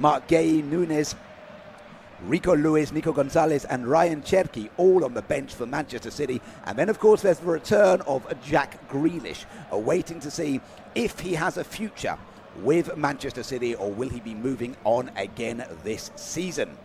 Mark Gay, Nunes, Rico Lewis, Nico Gonzalez and Ryan Cherki all on the bench for Manchester City. And then, of course, there's the return of Jack Grealish, awaiting to see if he has a future with Manchester City or will he be moving on again this season.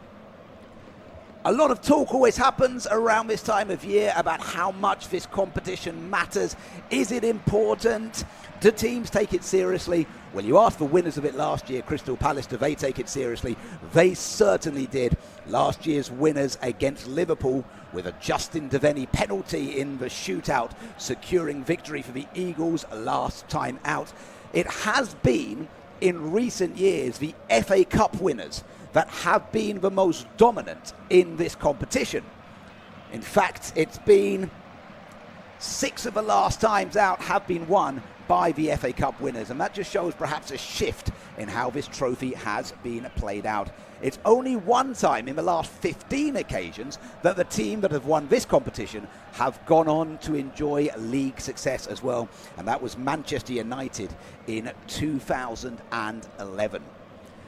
A lot of talk always happens around this time of year about how much this competition matters. Is it important? Do teams take it seriously? Well, you asked the winners of it last year, Crystal Palace, do they take it seriously? They certainly did. Last year's winners against Liverpool with a Justin Devaney penalty in the shootout, securing victory for the Eagles last time out. It has been, in recent years, the FA Cup winners that have been the most dominant in this competition. In fact, it's been 6 of the last times out have been won by the FA Cup winners, and that just shows perhaps a shift in how this trophy has been played out. It's only one time in the last 15 occasions that the team that have won this competition have gone on to enjoy league success as well, and that was Manchester United in 2011.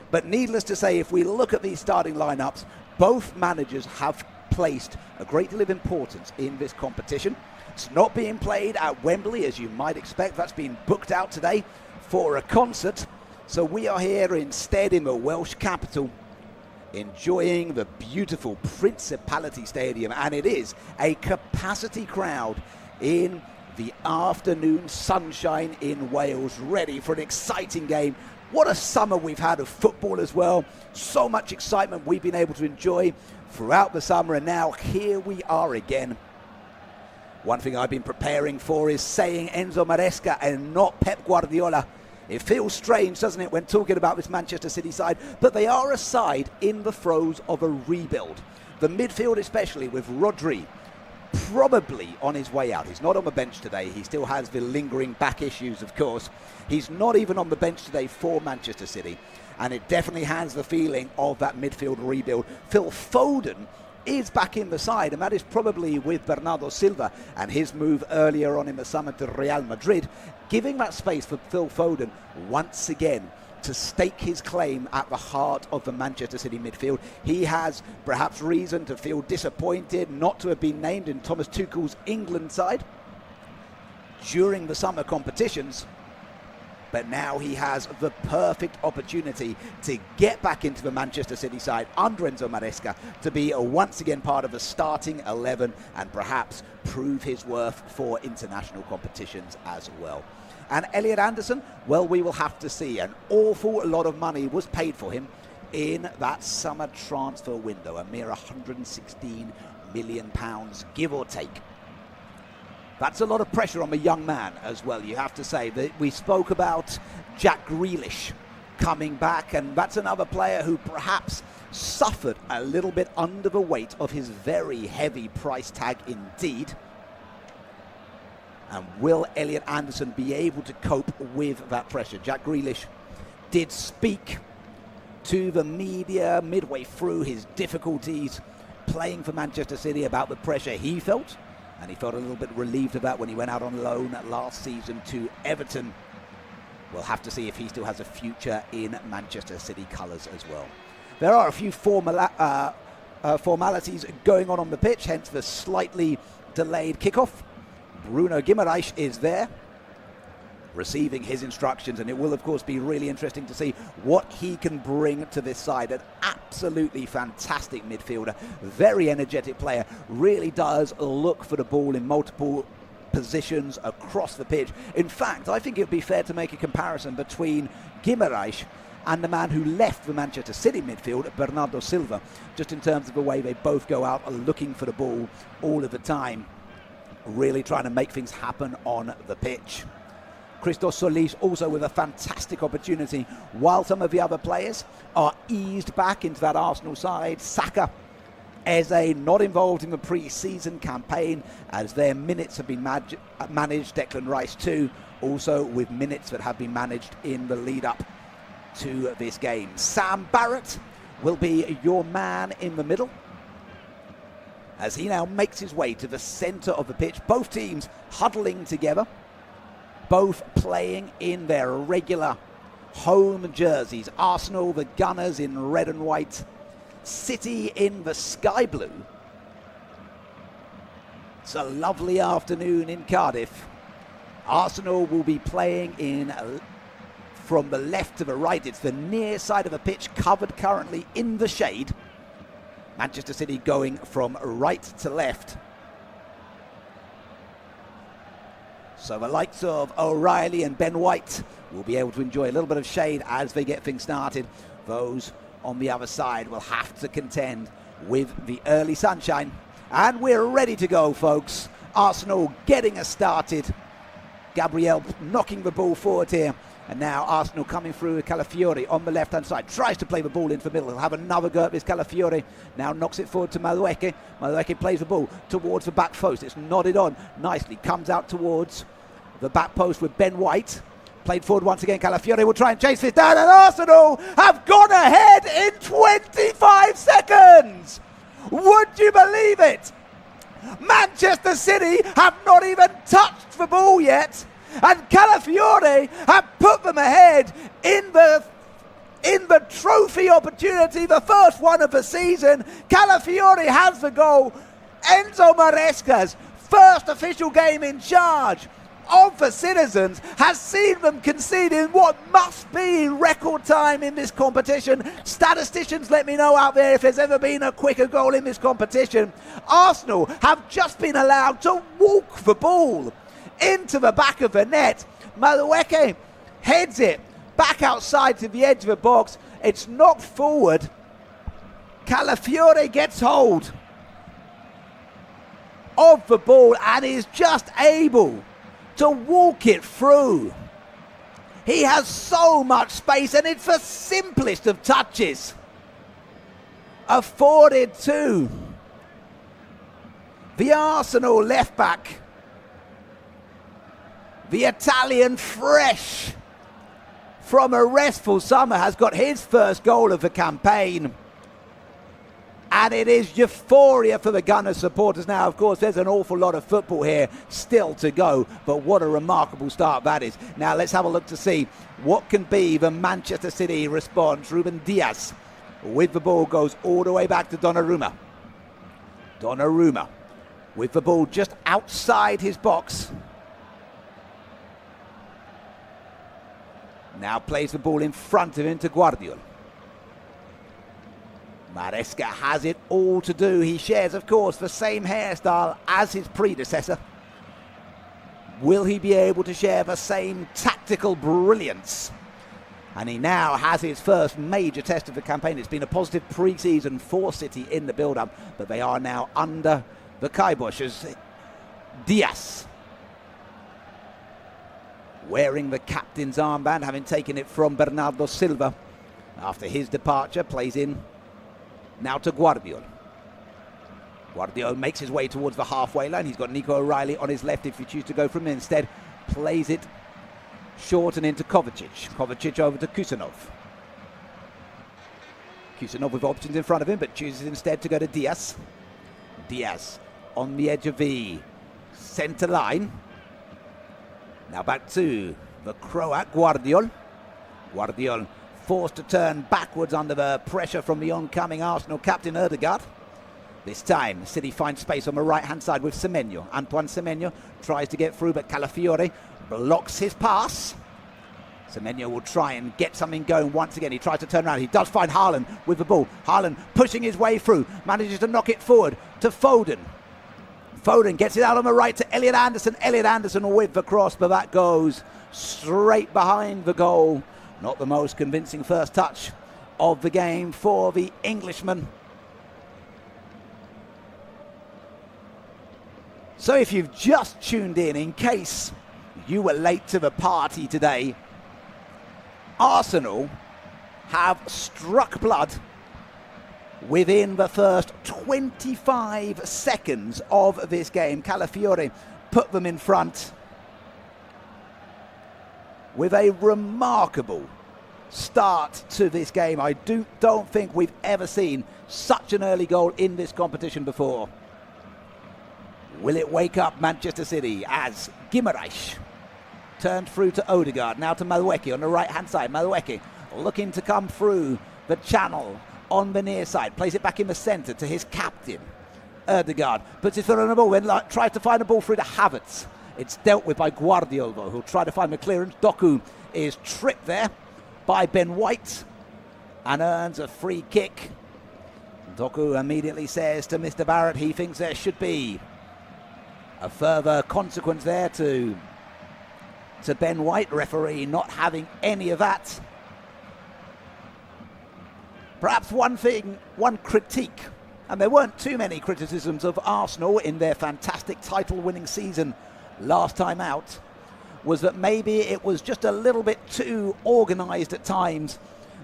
But needless to say, if we look at these starting lineups, both managers have placed a great deal of importance in this competition. It's not being played at Wembley, as you might expect. That's been booked out today for a concert. So we are here instead in the Welsh capital, enjoying the beautiful Principality Stadium. And it is a capacity crowd in the afternoon sunshine in Wales, ready for an exciting game. What a summer we've had of football as well. So much excitement we've been able to enjoy throughout the summer, and now here we are again. One thing I've been preparing for is saying Enzo Maresca and not Pep Guardiola. It feels strange, doesn't it, when talking about this Manchester City side, but they are a side in the throes of a rebuild. The midfield especially, with Rodri probably on his way out. He's not on the bench today. He still has the lingering back issues, of course. He's not even on the bench today for Manchester City. And it definitely has the feeling of that midfield rebuild. Phil Foden is back in the side, and that is probably with Bernardo Silva and his move earlier on in the summer to Real Madrid, giving that space for Phil Foden once again to stake his claim at the heart of the Manchester City midfield. He has perhaps reason to feel disappointed not to have been named in Thomas Tuchel's England side during the summer competitions, but now he has the perfect opportunity to get back into the Manchester City side under Enzo Maresca, to be once again part of the starting 11 and perhaps prove his worth for international competitions as well. And Elliot Anderson, well, we will have to see. An awful lot of money was paid for him in that summer transfer window, a mere £116 million, give or take. That's a lot of pressure on the young man as well, you have to say. We spoke about Jack Grealish coming back, and that's another player who perhaps suffered a little bit under the weight of his very heavy price tag indeed. And will Elliot Anderson be able to cope with that pressure? Jack Grealish did speak to the media midway through his difficulties playing for Manchester City about the pressure he felt, and he felt a little bit relieved of that when he went out on loan last season to Everton. We'll have to see if he still has a future in Manchester City colours as well. There are a few formalities going on the pitch, hence the slightly delayed kickoff. Bruno Guimaraes is there, receiving his instructions, and it will of course be really interesting to see what he can bring to this side. An absolutely fantastic midfielder, very energetic player, really does look for the ball in multiple positions across the pitch. In fact, I think it would be fair to make a comparison between Guimaraes and the man who left the Manchester City midfield, Bernardo Silva, just in terms of the way they both go out looking for the ball all of the time, really trying to make things happen on the pitch. Christos Solis also with a fantastic opportunity, while some of the other players are eased back into that Arsenal side. Saka, Eze not involved in the pre-season campaign as their minutes have been managed. Declan Rice too, also with minutes that have been managed in the lead up to this game. Sam Barrett will be your man in the middle as he now makes his way to the centre of the pitch. Both teams huddling together, both playing in their regular home jerseys. Arsenal, the Gunners in red and white. City in the sky blue. It's a lovely afternoon in Cardiff. Arsenal will be playing from the left to the right. It's the near side of the pitch, covered currently in the shade. Manchester City going from right to left. So the likes of O'Reilly and Ben White will be able to enjoy a little bit of shade as they get things started. Those on the other side will have to contend with the early sunshine. And we're ready to go, folks. Arsenal getting us started. Gabriel knocking the ball forward here. And now Arsenal coming through with Calafiori on the left-hand side. Tries to play the ball into the middle. He'll have another go at this Calafiori. Now knocks it forward to Madueke. Madueke plays the ball towards the back post. It's nodded on nicely. Comes out towards the back post with Ben White. Played forward once again. Calafiori will try and chase this down. And Arsenal have gone ahead in 25 seconds. Would you believe it? Manchester City have not even touched the ball yet. And Calafiori have put them ahead in the trophy opportunity, the first one of the season. Calafiori has the goal. Enzo Maresca's first official game in charge of the Citizens has seen them concede in what must be record time in this competition. Statisticians, let me know out there if there's ever been a quicker goal in this competition. Arsenal have just been allowed to walk the ball into the back of the net. Madueke heads it back outside to the edge of the box. It's knocked forward. Calafiori gets hold of the ball and is just able to walk it through. He has so much space, and it's the simplest of touches afforded to the Arsenal left back. The Italian, fresh from a restful summer, has got his first goal of the campaign. And it is euphoria for the Gunners supporters now. Of course, there's an awful lot of football here still to go, but what a remarkable start that is. Now let's have a look to see what can be the Manchester City response. Ruben Diaz with the ball goes all the way back to Donnarumma. Donnarumma with the ball just outside his box. Now plays the ball in front of him to Guardiola. Maresca has it all to do. He shares, of course, the same hairstyle as his predecessor. Will he be able to share the same tactical brilliance? And he now has his first major test of the campaign. It's been a positive pre-season for City in the build-up, but they are now under the kibosh as Diaz, wearing the captain's armband, having taken it from Bernardo Silva after his departure, plays in now to Guardiola. Guardiola makes his way towards the halfway line. He's got Nico O'Reilly on his left if you choose to go from him. Instead, plays it short and into Kovacic. Kovacic over to Kusanov. Kusanov with options in front of him, but chooses instead to go to Diaz. Diaz on the edge of the centre line. Now back to the Croat, Guardiola. Guardiola forced to turn backwards under the pressure from the oncoming Arsenal captain Ødegaard. This time, City finds space on the right-hand side with Semenyo. Antoine Semenyo tries to get through, but Calafiori blocks his pass. Semenyo will try and get something going once again. He tries to turn around. He does find Haaland with the ball. Haaland pushing his way through, manages to knock it forward to Foden. Foden gets it out on the right to Elliot Anderson. Elliot Anderson with the cross, but that goes straight behind the goal. Not the most convincing first touch of the game for the Englishman. So if you've just tuned in case you were late to the party today, Arsenal have struck blood within the first 25 seconds of this game. Calafiori put them in front with a remarkable start to this game. I don't think we've ever seen such an early goal in this competition before. Will it wake up Manchester City as Guimaraes turned through to Odegaard, now to Malueke on the right-hand side. Malueke looking to come through the channel on the near side, plays it back in the centre to his captain. Odegaard puts his foot on the ball, then tries to find the ball through to Havertz. It's dealt with by Guardiola, who'll try to find the clearance. Doku is tripped there by Ben White and earns a free kick. Doku immediately says to Mr. Barrett he thinks there should be a further consequence there to Ben White, referee not having any of that. Perhaps one critique, and there weren't too many criticisms of Arsenal in their fantastic title-winning season last time out, was that maybe it was just a little bit too organised at times,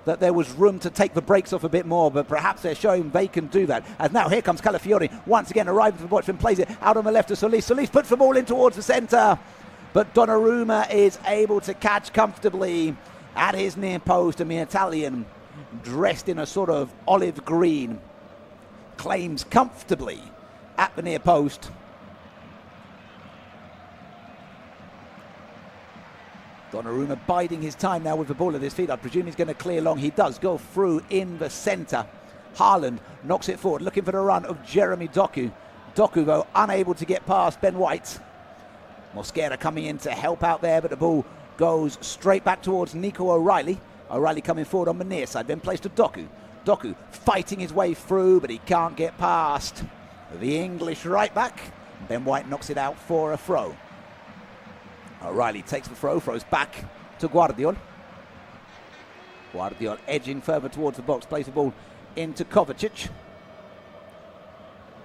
that there was room to take the brakes off a bit more, but perhaps they're showing they can do that. As now here comes Calafiori, once again arriving to the box and plays it out on the left to Solis. Solis puts the ball in towards the centre, but Donnarumma is able to catch comfortably at his near post, and the Italian, dressed in a sort of olive green, claims comfortably at the near post. Donnarumma biding his time now with the ball at his feet. I presume he's going to clear long. He does go through in the centre. Haaland knocks it forward, looking for the run of Jeremy Doku. Doku, though, unable to get past Ben White. Mosquera coming in to help out there, but the ball goes straight back towards Nico O'Reilly. O'Reilly coming forward on the near side, then plays to Doku. Doku fighting his way through, but he can't get past the English right back. Ben White knocks it out for a throw. O'Reilly takes the throw, throws back to Guardiol. Guardiol edging further towards the box, plays the ball into Kovacic.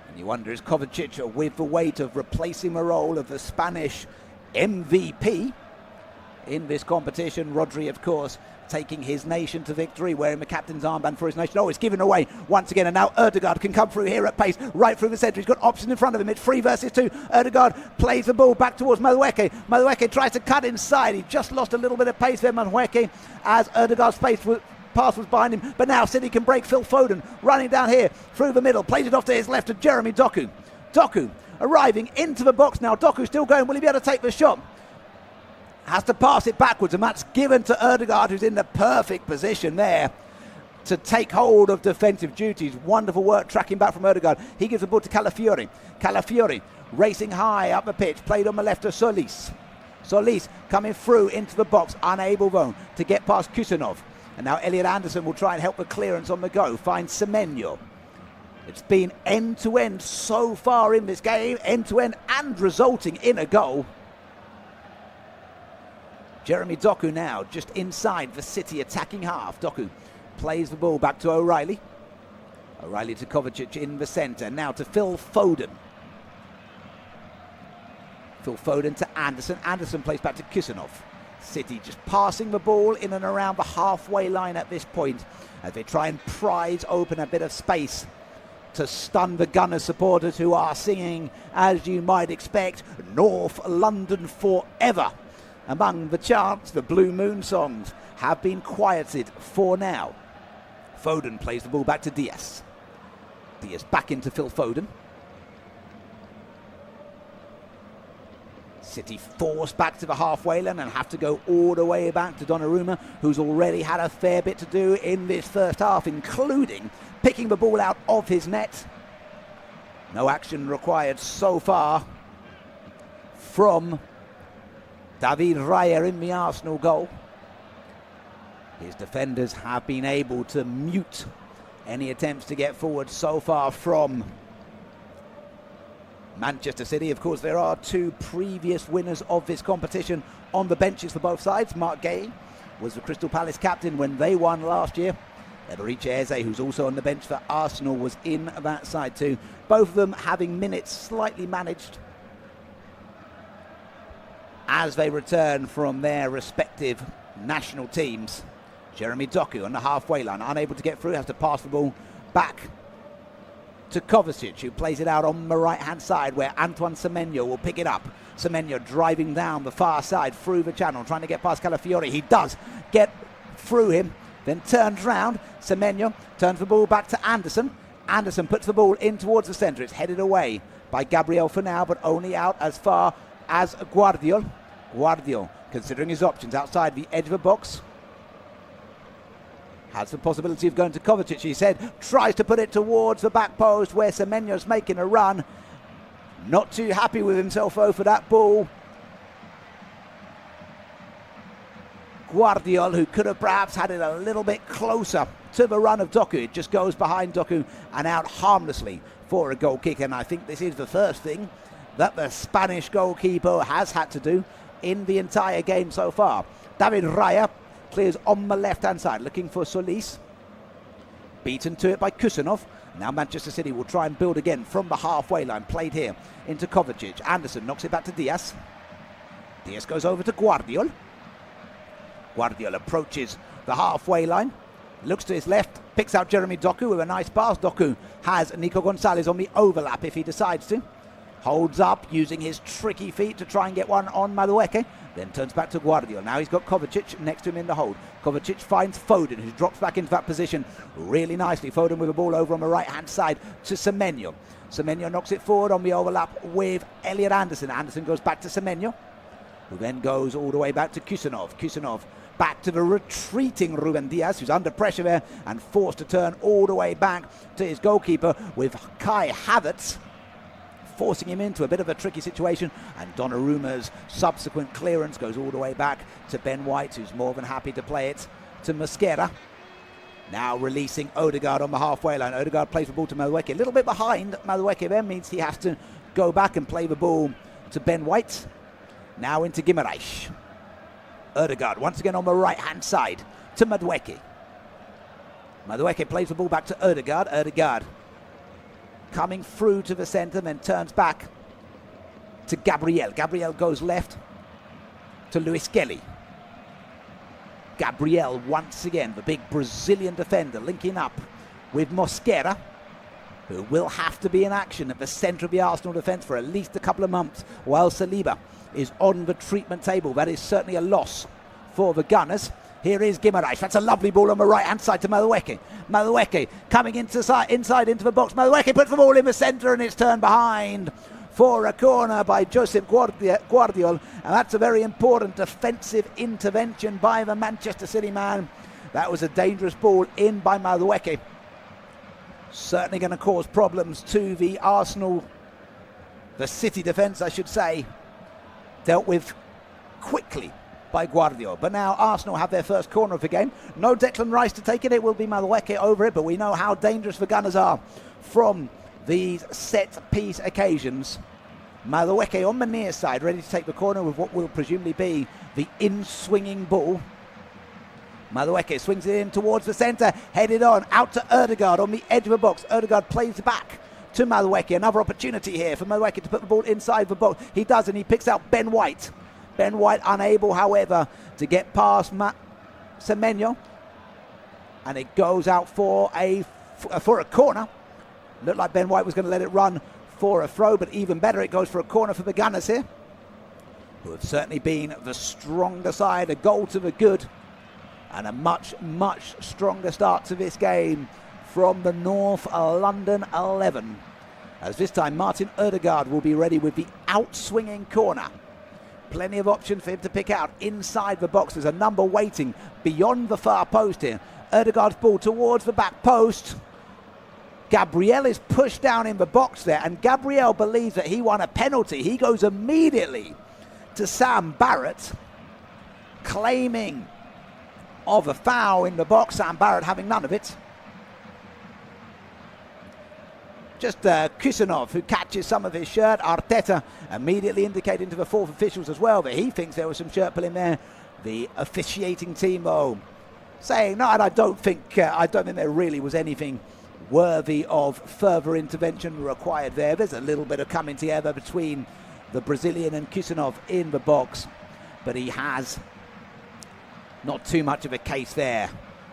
And you wonder, is Kovacic with the weight of replacing the role of the Spanish MVP in this competition? Rodri, of course, taking his nation to victory, wearing the captain's armband for his nation. Oh, it's given away once again, and now Odegaard can come through here at pace, right through the centre. He's got options in front of him. It's 3 versus 2. Odegaard plays the ball back towards Malueke. Malueke tries to cut inside. He just lost a little bit of pace there, Malueke, as Odegaard's pass was behind him. But now City can break. Phil Foden running down here through the middle, plays it off to his left to Jeremy Doku. Doku arriving into the box now. Doku still going. Will he be able to take the shot? Has to pass it backwards, and that's given to Odegaard, who's in the perfect position there to take hold of defensive duties. Wonderful work tracking back from Odegaard. He gives the ball to Calafiori. Calafiori racing high up the pitch, played on the left to Solis. Solis coming through into the box, unable though to get past Kusanov. And now Elliot Anderson will try and help the clearance on the go, finds Semenyo. It's been end-to-end so far in this game, end-to-end and resulting in a goal. Jeremy Doku now just inside the City attacking half. Doku plays the ball back to O'Reilly. O'Reilly to Kovacic in the centre. Now to Phil Foden. Phil Foden to Anderson. Anderson plays back to Kusanov. City just passing the ball in and around the halfway line at this point as they try and prize open a bit of space to stun the Gunners supporters, who are singing, as you might expect, North London Forever. Among the chants, the Blue Moon songs have been quieted for now. Foden plays the ball back to Diaz. Diaz back into Phil Foden. City forced back to the halfway line and have to go all the way back to Donnarumma, who's already had a fair bit to do in this first half, including picking the ball out of his net. No action required so far from David Raya in the Arsenal goal. His defenders have been able to mute any attempts to get forward so far from Manchester City. Of course, there are 2 previous winners of this competition on the benches for both sides. Mark Gay was the Crystal Palace captain when they won last year. Eberiche Eze, who's also on the bench for Arsenal, was in that side too. Both of them having minutes slightly managed as they return from their respective national teams. Jeremy Doku on the halfway line, unable to get through, has to pass the ball back to Kovacic, who plays it out on the right-hand side, where Antoine Semenyo will pick it up. Semenyo driving down the far side through the channel, trying to get past Calafiori. He does get through him, then turns round. Semenyo turns the ball back to Anderson. Anderson puts the ball in towards the centre. It's headed away by Gabriel for now, but only out as far as Guardiol. Guardiol, considering his options outside the edge of the box. Has the possibility of going to Kovacic, he said. Tries to put it towards the back post where Semenyo's making a run. Not too happy with himself though for that ball. Guardiol, who could have perhaps had it a little bit closer to the run of Doku. It just goes behind Doku and out harmlessly for a goal kick. And I think this is the first thing that the Spanish goalkeeper has had to do in the entire game so far. David Raya clears on the left-hand side, looking for Solis. Beaten to it by Kusanov. Now Manchester City will try and build again from the halfway line. Played here into Kovacic. Anderson knocks it back to Diaz. Diaz goes over to Guardiol. Guardiol approaches the halfway line. Looks to his left. Picks out Jeremy Doku with a nice pass. Doku has Nico Gonzalez on the overlap if he decides to. Holds up using his tricky feet to try and get one on Madueke. Then turns back to Guardiol. Now he's got Kovacic next to him in the hold. Kovacic finds Foden, who drops back into that position really nicely. Foden with the ball over on the right-hand side to Semenyo. Semenyo knocks it forward on the overlap with Elliot Anderson. Anderson goes back to Semenyo, who then goes all the way back to Kusanov. Kusanov back to the retreating Ruben Diaz, who's under pressure there and forced to turn all the way back to his goalkeeper with Kai Havertz forcing him into a bit of a tricky situation, and Donnarumma's subsequent clearance goes all the way back to Ben White, who's more than happy to play it to Mosquera. Now releasing Odegaard on the halfway line. Odegaard plays the ball to Madueke. A little bit behind Madueke then means he has to go back and play the ball to Ben White. Now into Guimaraes. Odegaard once again on the right-hand side to Madueke. Madueke plays the ball back to Odegaard. Odegaard coming through to the centre, then turns back to Gabriel. Gabriel goes left to Luis Kelly. Gabriel once again, the big Brazilian defender, linking up with Mosquera, who will have to be in action at the centre of the Arsenal defence for at least a couple of months while Saliba is on the treatment table. That is certainly a loss for the Gunners. Here is Guimaraes. That's a lovely ball on the right-hand side to Madueke. Madueke coming inside into the box. Madueke puts the ball in the centre and it's turned behind for a corner by Josep Guardiol. And that's a very important defensive intervention by the Manchester City man. That was a dangerous ball in by Madueke. Certainly going to cause problems to the Arsenal, the City defence, I should say. Dealt with quickly by Guardiol. But now Arsenal have their first corner of the game. No Declan Rice to take it. It will be Madueke over it, but we know how dangerous the Gunners are from these set-piece occasions. Madueke on the near side, ready to take the corner with what will presumably be the in-swinging ball. Madueke swings it in towards the centre, headed on, out to Odegaard on the edge of the box. Odegaard plays back to Madueke. Another opportunity here for Madueke to put the ball inside the box. He does, and he picks out Ben White. Ben White unable, however, to get past Semenyo. And it goes out for a corner. Looked like Ben White was going to let it run for a throw, but even better, it goes for a corner for the Gunners here, who have certainly been the stronger side. A goal to the good, and a much, much stronger start to this game from the North London 11. As this time, Martin Odegaard will be ready with the out-swinging corner. Plenty of options for him to pick out inside the box. There's a number waiting beyond the far post here. Odegaard's ball towards the back post. Gabriel is pushed down in the box there, and Gabriel believes that he won a penalty. He goes immediately to Sam Barrett, claiming of a foul in the box. Sam Barrett having none of it. Just Kusanov, who catches some of his shirt. Arteta immediately indicating to the fourth officials as well that he thinks there was some shirt pulling there. The officiating team, though, saying no, and I don't think there really was anything worthy of further intervention required there. There's a little bit of coming together between the Brazilian and Kusanov in the box, but he has not too much of a case there.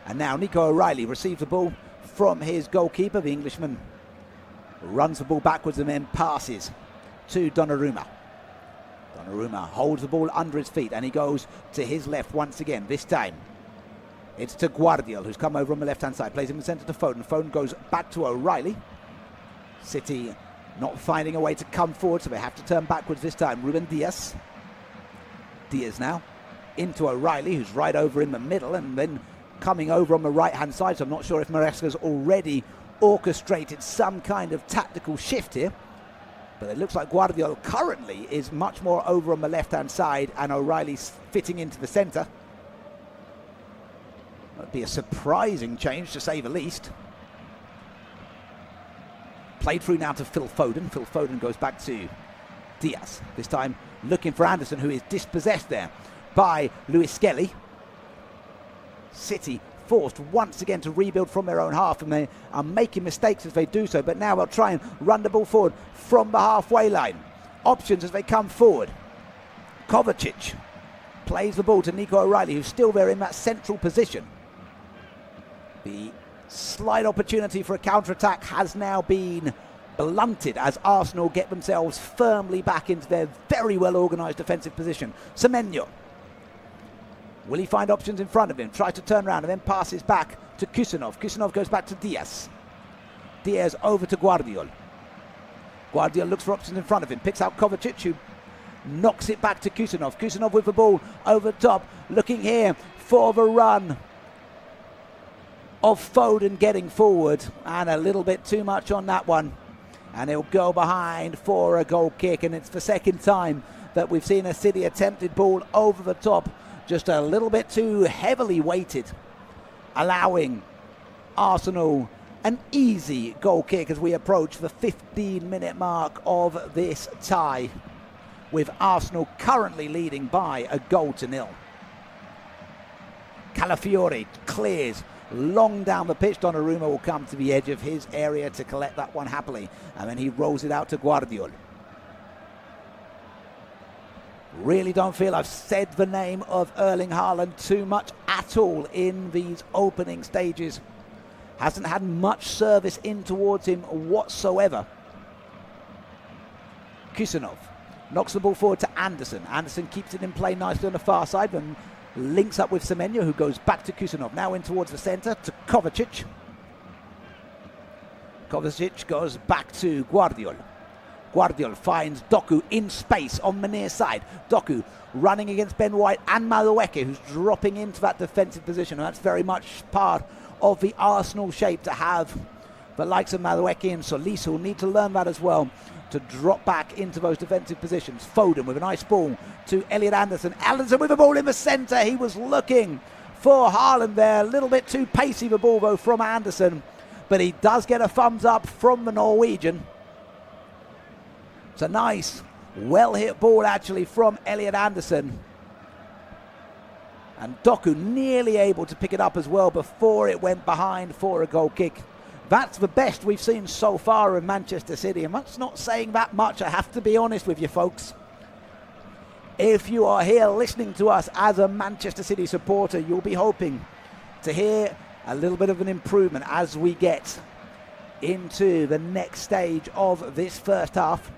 And now Nico O'Reilly receives the ball from his goalkeeper. The Englishman runs the ball backwards and then passes to Donnarumma. Donnarumma holds the ball under his feet and he goes to his left once again. This time it's to Guardiol, who's come over on the left-hand side. Plays him in the centre to Foden. Foden goes back to O'Reilly. City not finding a way to come forward, so they have to turn backwards this time. Ruben Diaz. Diaz now into O'Reilly, who's right over in the middle, and then coming over on the right-hand side. So I'm not sure if Maresca's already orchestrated some kind of tactical shift here. But it looks like Guardiola currently is much more over on the left-hand side, and O'Reilly's fitting into the centre. That'd be a surprising change, to say the least. Played through now to Phil Foden. Phil Foden goes back to Diaz. This time looking for Anderson, who is dispossessed there by Luis Skelly. City forced once again to rebuild from their own half, and they are making mistakes as they do so, but now they'll try and run the ball forward from the halfway line. Options as they come forward. Kovacic plays the ball to Nico O'Reilly, who's still there in that central position. The slight opportunity for a counter-attack has now been blunted as Arsenal get themselves firmly back into their very well organised defensive position. Semenyo. Will he find options in front of him? Tries to turn around and then passes back to Kusanov. Kusanov goes back to Diaz. Diaz over to Guardiola. Guardiola looks for options in front of him. Picks out Kovacic, who knocks it back to Kusanov. Kusanov with the ball over top. Looking here for the run of Foden getting forward. And a little bit too much on that one. And he'll go behind for a goal kick. And it's the second time that we've seen a City attempted ball over the top. Just a little bit too heavily weighted, allowing Arsenal an easy goal kick as we approach the 15-minute mark of this tie, with Arsenal currently leading by a 1-0. Calafiori clears long down the pitch. Donnarumma will come to the edge of his area to collect that one happily, and then he rolls it out to Guardiola. Really don't feel I've said the name of Erling Haaland too much at all in these opening stages. Hasn't had much service in towards him whatsoever. Kusanov knocks the ball forward to Anderson. Anderson keeps it in play nicely on the far side and links up with Semenyo, who goes back to Kusanov. Now in towards the centre to Kovacic. Kovacic goes back to Guardiola. Guardiola finds Doku in space on the near side. Doku running against Ben White and Madueke, who's dropping into that defensive position. And that's very much part of the Arsenal shape, to have the likes of Madueke and Solis, who will need to learn that as well, to drop back into those defensive positions. Foden with a nice ball to Elliot Anderson. Anderson with the ball in the centre. He was looking for Haaland there. A little bit too pacey the ball though from Anderson, but he does get a thumbs up from the Norwegian. It's a nice, well-hit ball actually from Elliot Anderson. And Doku nearly able to pick it up as well before it went behind for a goal kick. That's the best we've seen so far in Manchester City, and that's not saying that much, I have to be honest with you folks. If you are here listening to us as a Manchester City supporter, you'll be hoping to hear a little bit of an improvement as we get into the next stage of this first half.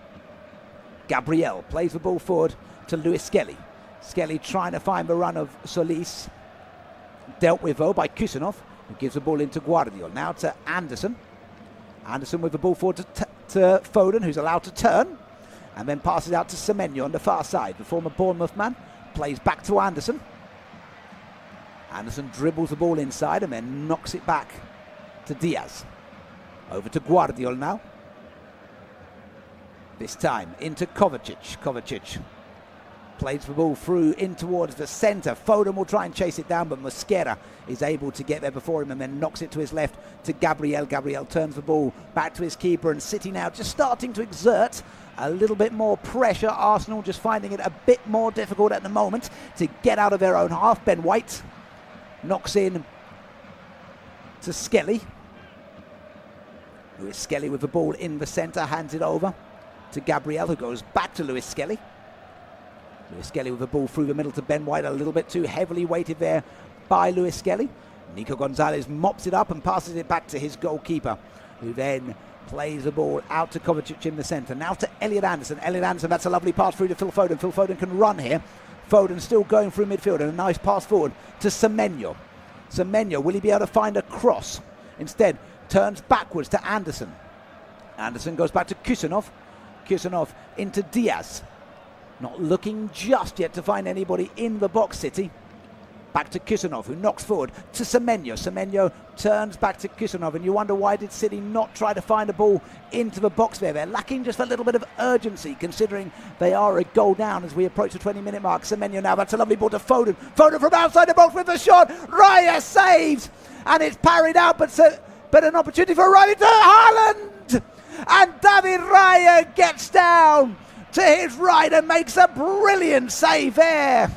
Gabriel plays the ball forward to Luis Skelly. Skelly trying to find the run of Solis. Dealt with though by Kusanov, who gives the ball into Guardiola. Now to Anderson. Anderson with the ball forward to Foden, who's allowed to turn. And then passes out to Semenyo on the far side. The former Bournemouth man plays back to Anderson. Anderson dribbles the ball inside and then knocks it back to Diaz. Over to Guardiola now. This time into Kovacic. Kovacic plays the ball through in towards the centre. Foden will try and chase it down, but Mosquera is able to get there before him and then knocks it to his left to Gabriel. Gabriel turns the ball back to his keeper, and City now just starting to exert a little bit more pressure. Arsenal just finding it a bit more difficult at the moment to get out of their own half. Ben White knocks in to Skelly. Luis Skelly with the ball in the centre, hands it over to Gabriel, who goes back to Luis Skelly. Luis Skelly with the ball through the middle to Ben White, a little bit too heavily weighted there by Luis Skelly. Nico Gonzalez mops it up and passes it back to his goalkeeper, who then plays the ball out to Kovacic in the centre. Now to Elliot Anderson. Elliot Anderson, that's a lovely pass through to Phil Foden. Phil Foden can run here. Foden still going through midfield, and a nice pass forward to Semenyo. Semenyo, will he be able to find a cross? Instead, turns backwards to Anderson. Anderson goes back to Kusanov. Kusanov into Diaz. Not looking just yet to find anybody in the box, City. Back to Kusanov, who knocks forward to Semenyo. Semenyo turns back to Kusanov, and you wonder why did City not try to find a ball into the box there. They're lacking just a little bit of urgency, considering they are a goal down as we approach the 20-minute mark. Semenyo now, that's a lovely ball to Foden. Foden from outside the box with the shot. Raya saves, and it's parried out, but an opportunity for Riley to Haaland. And David Raya gets down to his right and makes a brilliant save there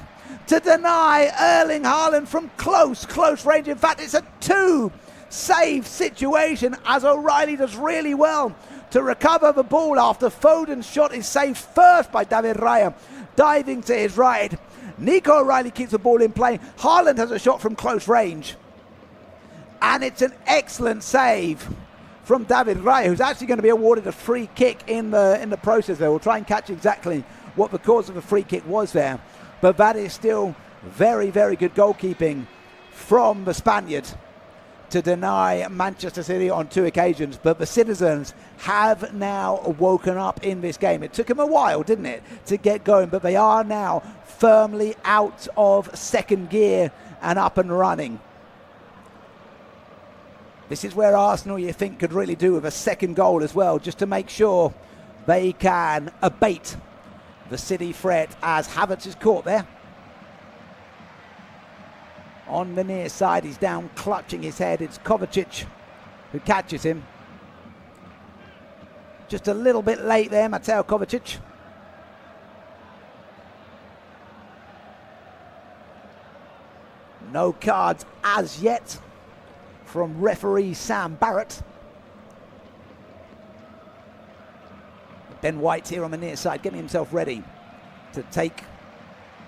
to deny Erling Haaland from close range. In fact, it's a two-save situation as O'Reilly does really well to recover the ball after Foden's shot is saved first by David Raya, diving to his right. Nico O'Reilly keeps the ball in play. Haaland has a shot from close range, and it's an excellent save from David Raya, who's actually going to be awarded a free kick in the process there. We'll try and catch exactly what the cause of the free kick was there. But that is still very, very good goalkeeping from the Spaniard to deny Manchester City on two occasions. But the citizens have now woken up in this game. It took them a while, didn't it, to get going, but they are now firmly out of second gear and up and running. This is where Arsenal, you think, could really do with a second goal as well, just to make sure they can abate the City threat, as Havertz is caught there. On the near side, he's down clutching his head. It's Kovacic who catches him. Just a little bit late there, Mateo Kovacic. No cards as yet from referee Sam Barrett. Ben White here on the near side, getting himself ready to take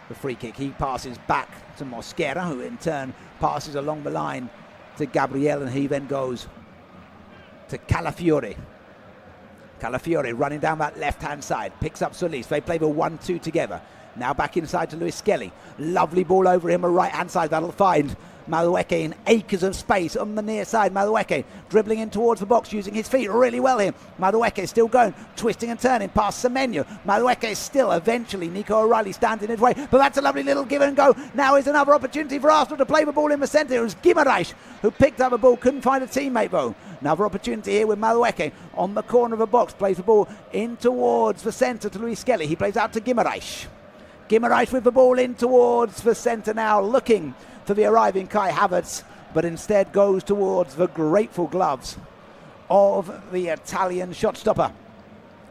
the free kick. He passes back to Mosquera, who in turn passes along the line to Gabriel, and he then goes to Calafiore. Calafiore running down that left-hand side, picks up Solis. They play the 1-2 together. Now back inside to Luis Skelly. Lovely ball over him, a right-hand side. That'll find Madueke in acres of space on the near side. Madueke dribbling in towards the box, using his feet really well here. Madueke still going, twisting and turning past Semenyo. Madueke still, eventually Nico O'Reilly stands in his way, but that's a lovely little give and go. Now is another opportunity for Arsenal to play the ball in the centre. It was Guimaraes who picked up the ball, couldn't find a teammate though. Another opportunity here with Madueke on the corner of the box, plays the ball in towards the centre to Luis Skelly. He plays out to Guimaraes. Guimaraes with the ball in towards the centre now, looking for the arriving Kai Havertz, but instead goes towards the grateful gloves of the Italian shot stopper,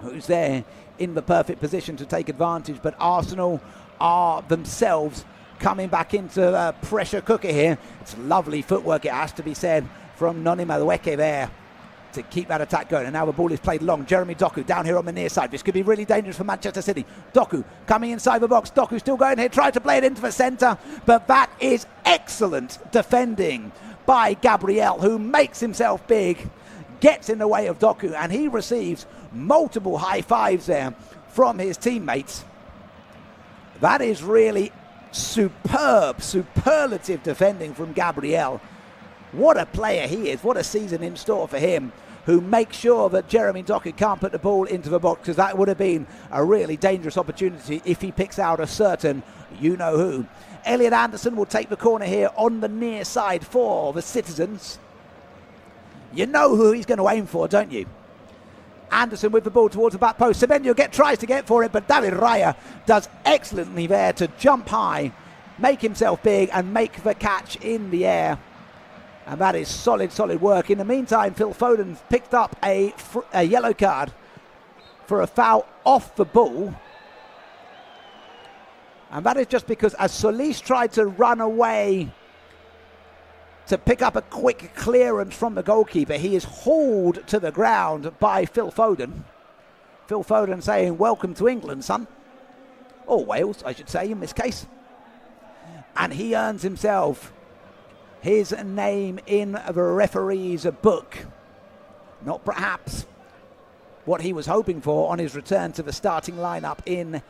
who's there in the perfect position to take advantage. But Arsenal are themselves coming back into a pressure cooker here. It's lovely footwork, it has to be said, from Noni Madueke there to keep that attack going. And now the ball is played long. Jeremy Doku down here on the near side. This could be really dangerous for Manchester City. Doku coming inside the box. Doku still going here, trying to play it into the centre, but that is excellent defending by Gabriel, who makes himself big, gets in the way of Doku, and he receives multiple high fives there from his teammates. That is really superlative defending from Gabriel. What a player he is. What a season in store for him, who makes sure that Jeremy Doku can't put the ball into the box, because that would have been a really dangerous opportunity if he picks out a certain you-know-who. Elliot Anderson will take the corner here on the near side for the citizens. You know who he's going to aim for, don't you? Anderson with the ball towards the back post. Semenyo tries to get for it, but David Raya does excellently there to jump high, make himself big, and make the catch in the air. And that is solid work. In the meantime, Phil Foden picked up a yellow card for a foul off the ball. And that is just because as Solis tried to run away to pick up a quick clearance from the goalkeeper, he is hauled to the ground by Phil Foden. Phil Foden saying, "Welcome to England, son." Or Wales, I should say, in this case. And he earns himself his name in the referee's book. Not perhaps what he was hoping for on his return to the starting lineup in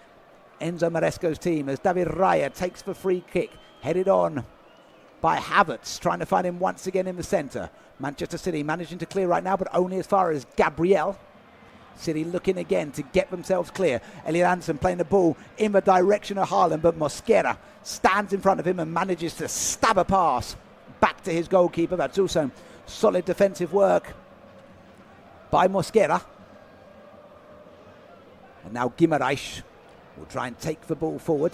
Enzo Maresco's team, as David Raya takes the free kick, headed on by Havertz, trying to find him once again in the centre. Manchester City managing to clear right now, but only as far as Gabriel. City looking again to get themselves clear. Elliot Anderson playing the ball in the direction of Haaland, but Mosquera stands in front of him and manages to stab a pass back to his goalkeeper. That's also solid defensive work by Mosquera. And now Guimaraes will try and take the ball forward.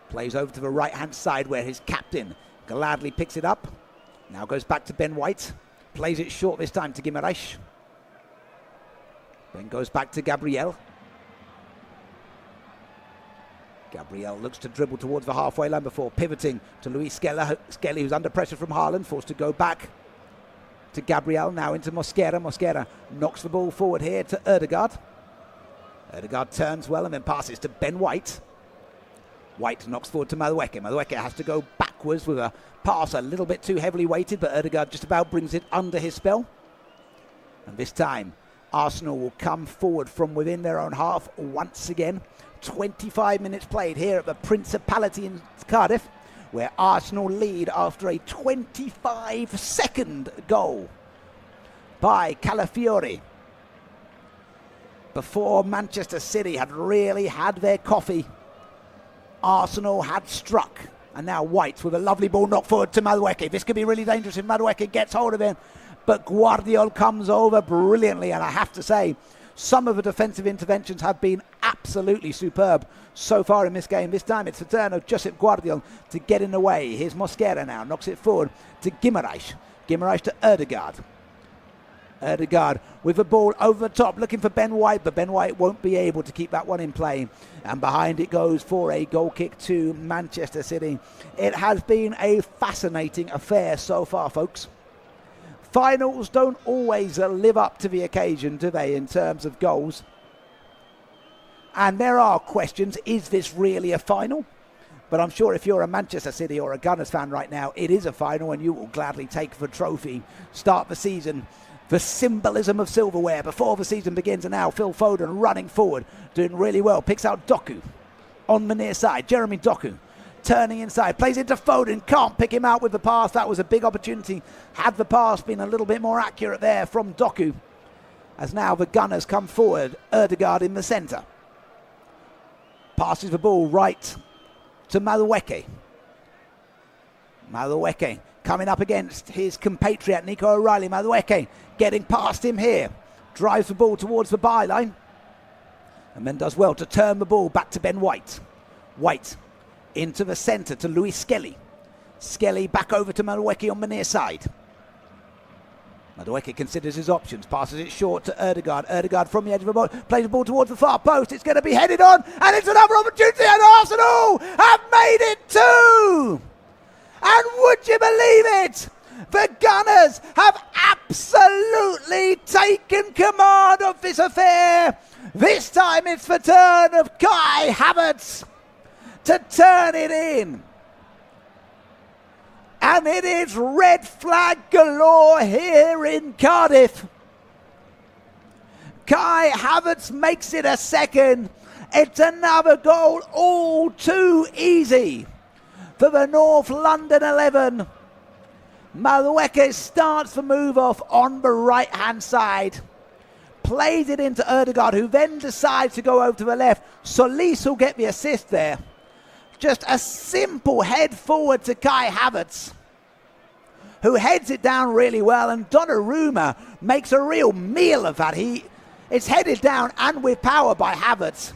Plays over to the right-hand side where his captain gladly picks it up. Now goes back to Ben White. Plays it short this time to Guimaraes. Then goes back to Gabriel. Gabriel looks to dribble towards the halfway line before pivoting to Luis Skelly, who's under pressure from Haaland, forced to go back to Gabriel, now into Mosquera. Mosquera knocks the ball forward here to Ødegaard. Ødegaard turns well and then passes to Ben White. White knocks forward to Madueke. Madueke has to go backwards with a pass a little bit too heavily weighted, but Ødegaard just about brings it under his spell. And this time, Arsenal will come forward from within their own half once again. 25 minutes played here at the Principality in Cardiff, where Arsenal lead after a 25-second goal by Calafiori. Before Manchester City had really had their coffee, Arsenal had struck. And now White with a lovely ball knocked forward to Madueke. This could be really dangerous if Madueke gets hold of it. But Guardiol comes over brilliantly, and I have to say, some of the defensive interventions have been absolutely superb so far in this game. This time it's the turn of Josep Guardiol to get in the way. Here's Mosquera now, knocks it forward to Guimaraes. Guimaraes to Ødegaard. Ødegaard with the ball over the top, looking for Ben White, but Ben White won't be able to keep that one in play. And behind it goes for a goal kick to Manchester City. It has been a fascinating affair so far, folks. Finals don't always live up to the occasion, do they, in terms of goals? And there are questions, is this really a final? But I'm sure if you're a Manchester City or a Gunners fan right now, it is a final and you will gladly take the trophy. Start the season, the symbolism of silverware before the season begins. And now Phil Foden running forward, doing really well. Picks out Doku on the near side. Jeremy Doku turning inside, plays into Foden, can't pick him out with the pass. That was a big opportunity. Had the pass been a little bit more accurate there from Doku. As now the Gunners come forward, Ødegaard in the centre. Passes the ball right to Madueke. Madueke coming up against his compatriot Nico O'Reilly. Madueke getting past him here. Drives the ball towards the byline. And then does well to turn the ball back to Ben White. White into the centre to Luis Skelly. Skelly back over to Madueke on the near side. Madueke considers his options, passes it short to Ødegaard. Ødegaard from the edge of the ball, plays the ball towards the far post. It's going to be headed on, and it's another opportunity, and Arsenal have made it two! And would you believe it? The Gunners have absolutely taken command of this affair. This time it's the turn of Kai Havertz to turn it in. And it is red flag galore here in Cardiff. Kai Havertz makes it a second. It's another goal, all too easy for the North London 11. Madueke starts the move off on the right-hand side. Plays it into Ødegaard, who then decides to go over to the left. Solis will get the assist there. Just a simple head forward to Kai Havertz, who heads it down really well, and Donnarumma makes a real meal of that. It's headed down and with power by Havertz.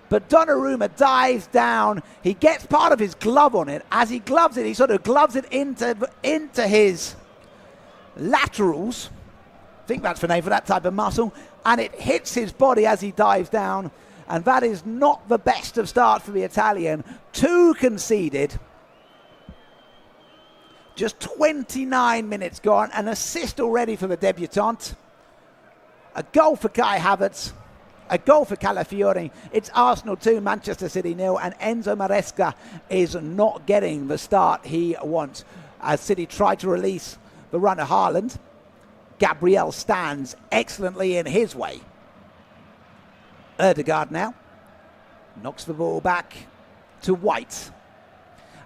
But Donnarumma dives down. He gets part of his glove on it. As he gloves it, he sort of gloves it into his laterals. I think that's the name for that type of muscle. And it hits his body as he dives down. And that is not the best of start for the Italian. 2 conceded. Just 29 minutes gone. An assist already for the debutant. A goal for Kai Havertz. A goal for Calafiori. It's Arsenal 2, Manchester City 0. And Enzo Maresca is not getting the start he wants. As City try to release the runner Haaland, Gabriel stands excellently in his way. Ødegaard now knocks the ball back to White.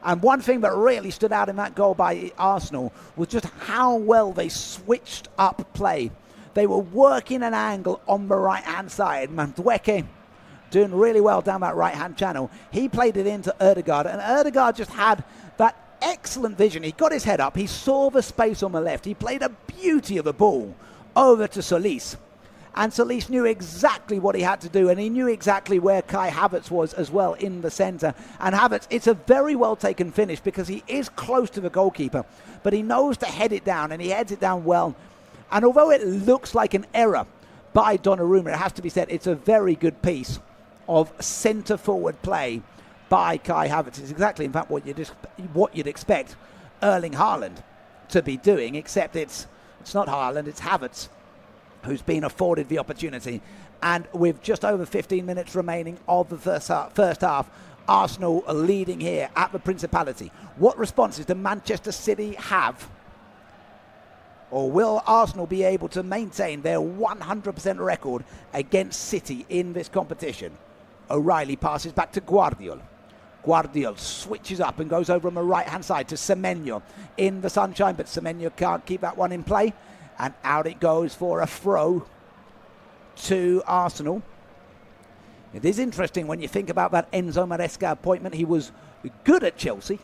And one thing that really stood out in that goal by Arsenal was just how well they switched up play. They were working an angle on the right-hand side. Mandueke doing really well down that right-hand channel. He played it into Erdegaard, and Erdegaard just had that excellent vision. He got his head up. He saw the space on the left. He played a beauty of a ball over to Solis. And Solis knew exactly what he had to do, and he knew exactly where Kai Havertz was as well in the centre. And Havertz, it's a very well taken finish because he is close to the goalkeeper, but he knows to head it down, and he heads it down well. And although it looks like an error by Donnarumma, it has to be said it's a very good piece of centre-forward play by Kai Havertz. It's exactly, in fact, what you'd expect Erling Haaland to be doing, except it's not Haaland, it's Havertz who's been afforded the opportunity. And with just over 15 minutes remaining of the first half, Arsenal are leading here at the Principality. What responses do Manchester City have? Or will Arsenal be able to maintain their 100% record against City in this competition? O'Reilly passes back to Guardiol. Guardiol switches up and goes over on the right-hand side to Semenyo in the sunshine, but Semenyo can't keep that one in play. And out it goes for a throw to Arsenal. It is interesting when you think about that Enzo Maresca appointment. He was good at Chelsea,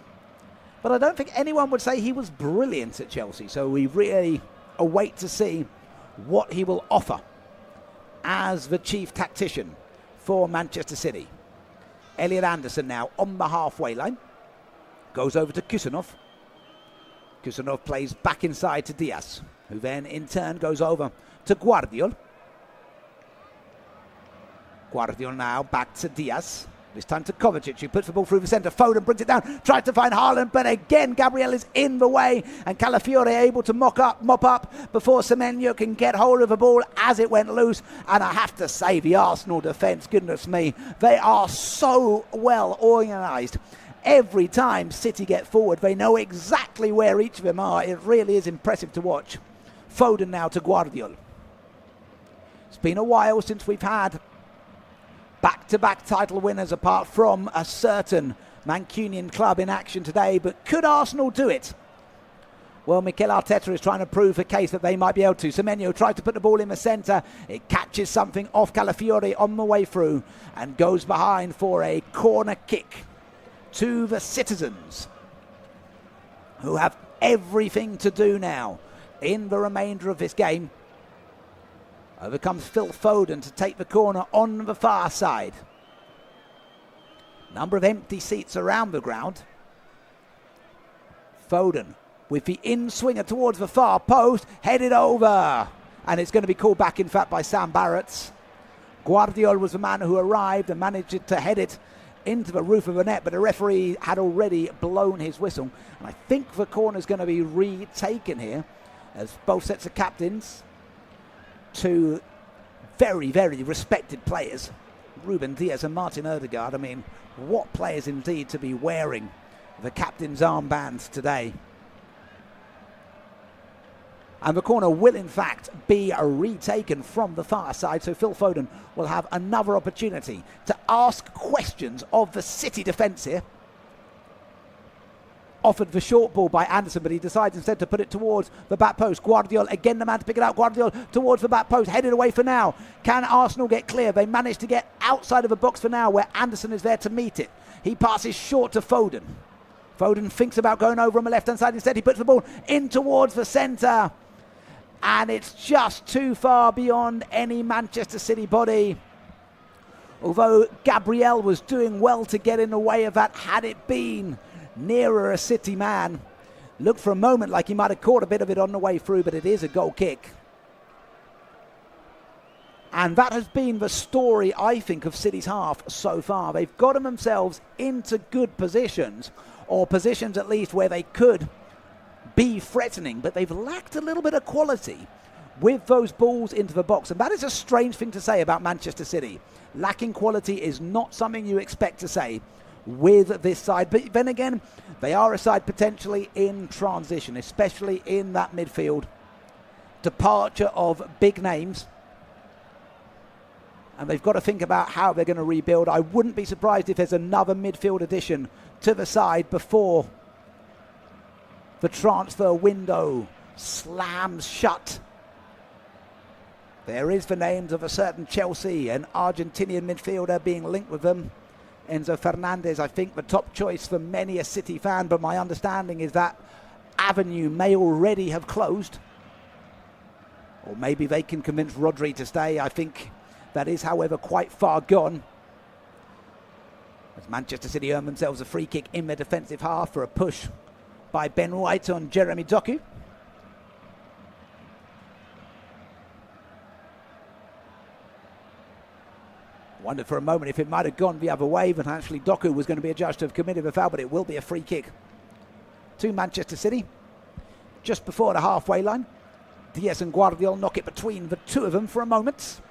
but I don't think anyone would say he was brilliant at Chelsea. So we really await to see what he will offer as the chief tactician for Manchester City. Elliot Anderson now on the halfway line. Goes over to Kusanov. Kusanov plays back inside to Diaz, who then in turn goes over to Guardiol. Guardiol now back to Diaz. This time to Kovacic, who puts the ball through the centre. Foden brings it down, tries to find Haaland, but again Gabriel is in the way, and Calafiore able to mop up before Semenyo can get hold of the ball as it went loose. And I have to say, the Arsenal defence, goodness me, they are so well organised. Every time City get forward, they know exactly where each of them are. It really is impressive to watch. Foden now to Guardiol. It's been a while since we've had back-to-back title winners apart from a certain Mancunian club in action today, but could Arsenal do it? Well, Mikel Arteta is trying to prove a case that they might be able to. Semenyo tries to put the ball in the centre. It catches something off Calafiore on the way through and goes behind for a corner kick to the citizens, who have everything to do now in the remainder of this game. Over comes Phil Foden to take the corner on the far side. Number of empty seats around the ground. Foden with the in-swinger towards the far post, headed over. And it's going to be called back, in fact, by Sam Barrett. Guardiol was the man who arrived and managed to head it into the roof of the net, but the referee had already blown his whistle. And I think the corner is going to be retaken here, as both sets of captains, two very, very respected players, Ruben Diaz and Martin Ødegaard. I mean, what players indeed to be wearing the captain's armband today. And the corner will, in fact, be retaken from the far side, so Phil Foden will have another opportunity to ask questions of the City defence here. Offered the short ball by Anderson, but he decides instead to put it towards the back post. Guardiol, again the man to pick it out. Guardiol towards the back post, headed away for now. Can Arsenal get clear? They manage to get outside of the box for now, where Anderson is there to meet it. He passes short to Foden. Foden thinks about going over on the left-hand side. Instead, he puts the ball in towards the centre. And it's just too far beyond any Manchester City body. Although Gabriel was doing well to get in the way of that, had it been nearer a City man. Looked for a moment like he might have caught a bit of it on the way through, but it is a goal kick. And that has been the story, I think, of City's half so far. They've gotten themselves into good positions, or positions at least where they could be threatening, but they've lacked a little bit of quality with those balls into the box. And that is a strange thing to say about Manchester City. Lacking quality is not something you expect to say with this side, but then again, they are a side potentially in transition, especially in that midfield. Departure of big names, and they've got to think about how they're going to rebuild. I wouldn't be surprised if there's another midfield addition to the side before the transfer window slams shut There is the names of a certain Chelsea, an Argentinian midfielder being linked with them. Enzo Fernandez, I think, the top choice for many a City fan, but my understanding is that avenue may already have closed. Or maybe they can convince Rodri to stay. I think that is, however, quite far gone. As Manchester City earn themselves a free kick in their defensive half for a push by Ben White on Jeremy Doku. Wondered for a moment if it might have gone the other way, but actually Doku was going to be adjudged to have committed a foul, but it will be a free kick to Manchester City. Just before the halfway line, Diaz and Guardiola knock it between the two of them for a moment.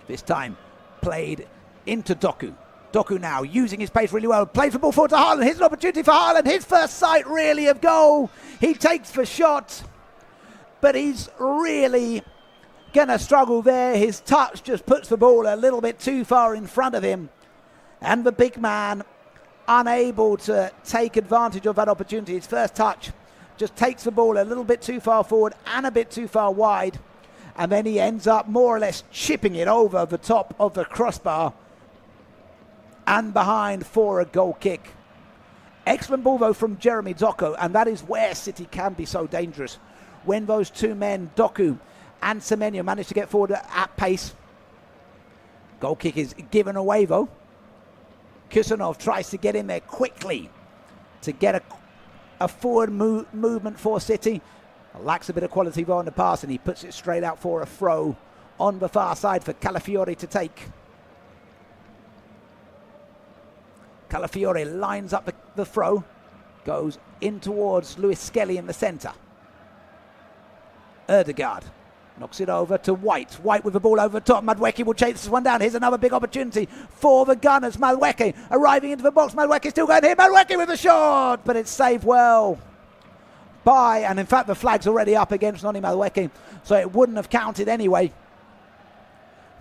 This time played into Doku. Doku now using his pace really well. Plays the ball forward to Haaland. Here's an opportunity for Haaland. His first sight really of goal. He takes the shot, but he's really going to struggle there. His touch just puts the ball a little bit too far in front of him. And the big man unable to take advantage of that opportunity. His first touch just takes the ball a little bit too far forward and a bit too far wide. And then he ends up more or less chipping it over the top of the crossbar and behind for a goal kick. Excellent ball though from Jeremy Doku, and that is where City can be so dangerous. When those two men, Doku and Semenyo, manage to get forward at pace. Goal kick is given away though. Kusanov tries to get in there quickly to get a forward movement for City. Lacks a bit of quality though on the pass, and he puts it straight out for a throw on the far side for Calafiori to take. Calafiori lines up the throw, goes in towards Lewis Skelly in the centre. Ødegaard knocks it over to White. White with the ball over the top. Madueke will chase this one down. Here's another big opportunity for the Gunners. Madueke arriving into the box. Madueke still going here. Madueke with a shot, but it's saved well by, and in fact the flag's already up against Noni Madueke, so it wouldn't have counted anyway.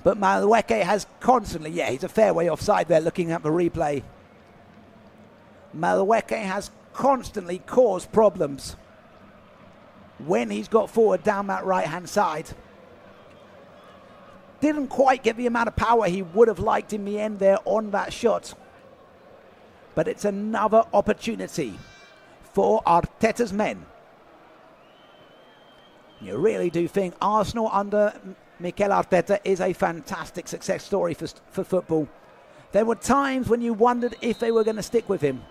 But Madueke has constantly, he's a fair way offside there looking at the replay. Madueke has constantly caused problems when he's got forward down that right hand side. Didn't quite get the amount of power he would have liked in the end there on that shot. But it's another opportunity for Arteta's men. You really do think Arsenal under Mikel Arteta is a fantastic success story for football. There were times when you wondered if they were going to stick with him,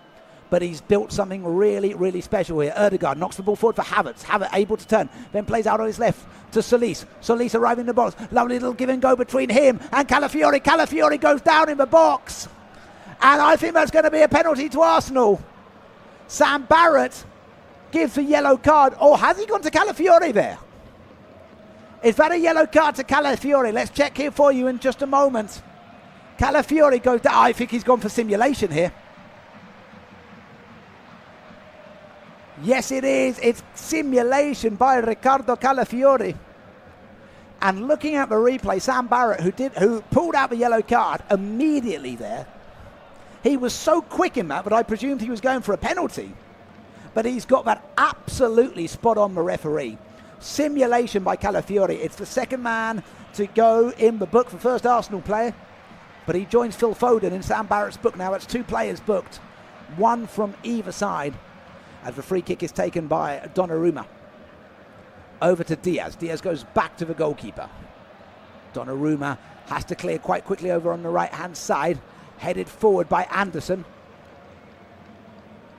but he's built something really, really special here. Ødegaard knocks the ball forward for Havertz. Havertz able to turn, then plays out on his left to Solis. Solis arriving in the box. Lovely little give and go between him and Calafiori. Calafiori goes down in the box, and I think that's going to be a penalty to Arsenal. Sam Barrett gives a yellow card. Or has he gone to Calafiori there? Is that a yellow card to Calafiori? Let's check here for you in just a moment. Calafiori goes down. I think he's gone for simulation here. Yes, it is. It's simulation by Riccardo Calafiori. And looking at the replay, Sam Barrett, who pulled out the yellow card immediately there, he was so quick in that I presumed he was going for a penalty. But he's got that absolutely spot on, the referee. Simulation by Calafiori. It's the second man to go in the book for first Arsenal player. But he joins Phil Foden in Sam Barrett's book now. It's two players booked, one from either side, as the free kick is taken by Donnarumma. Over to Diaz. Diaz goes back to the goalkeeper. Donnarumma has to clear quite quickly over on the right-hand side. Headed forward by Anderson.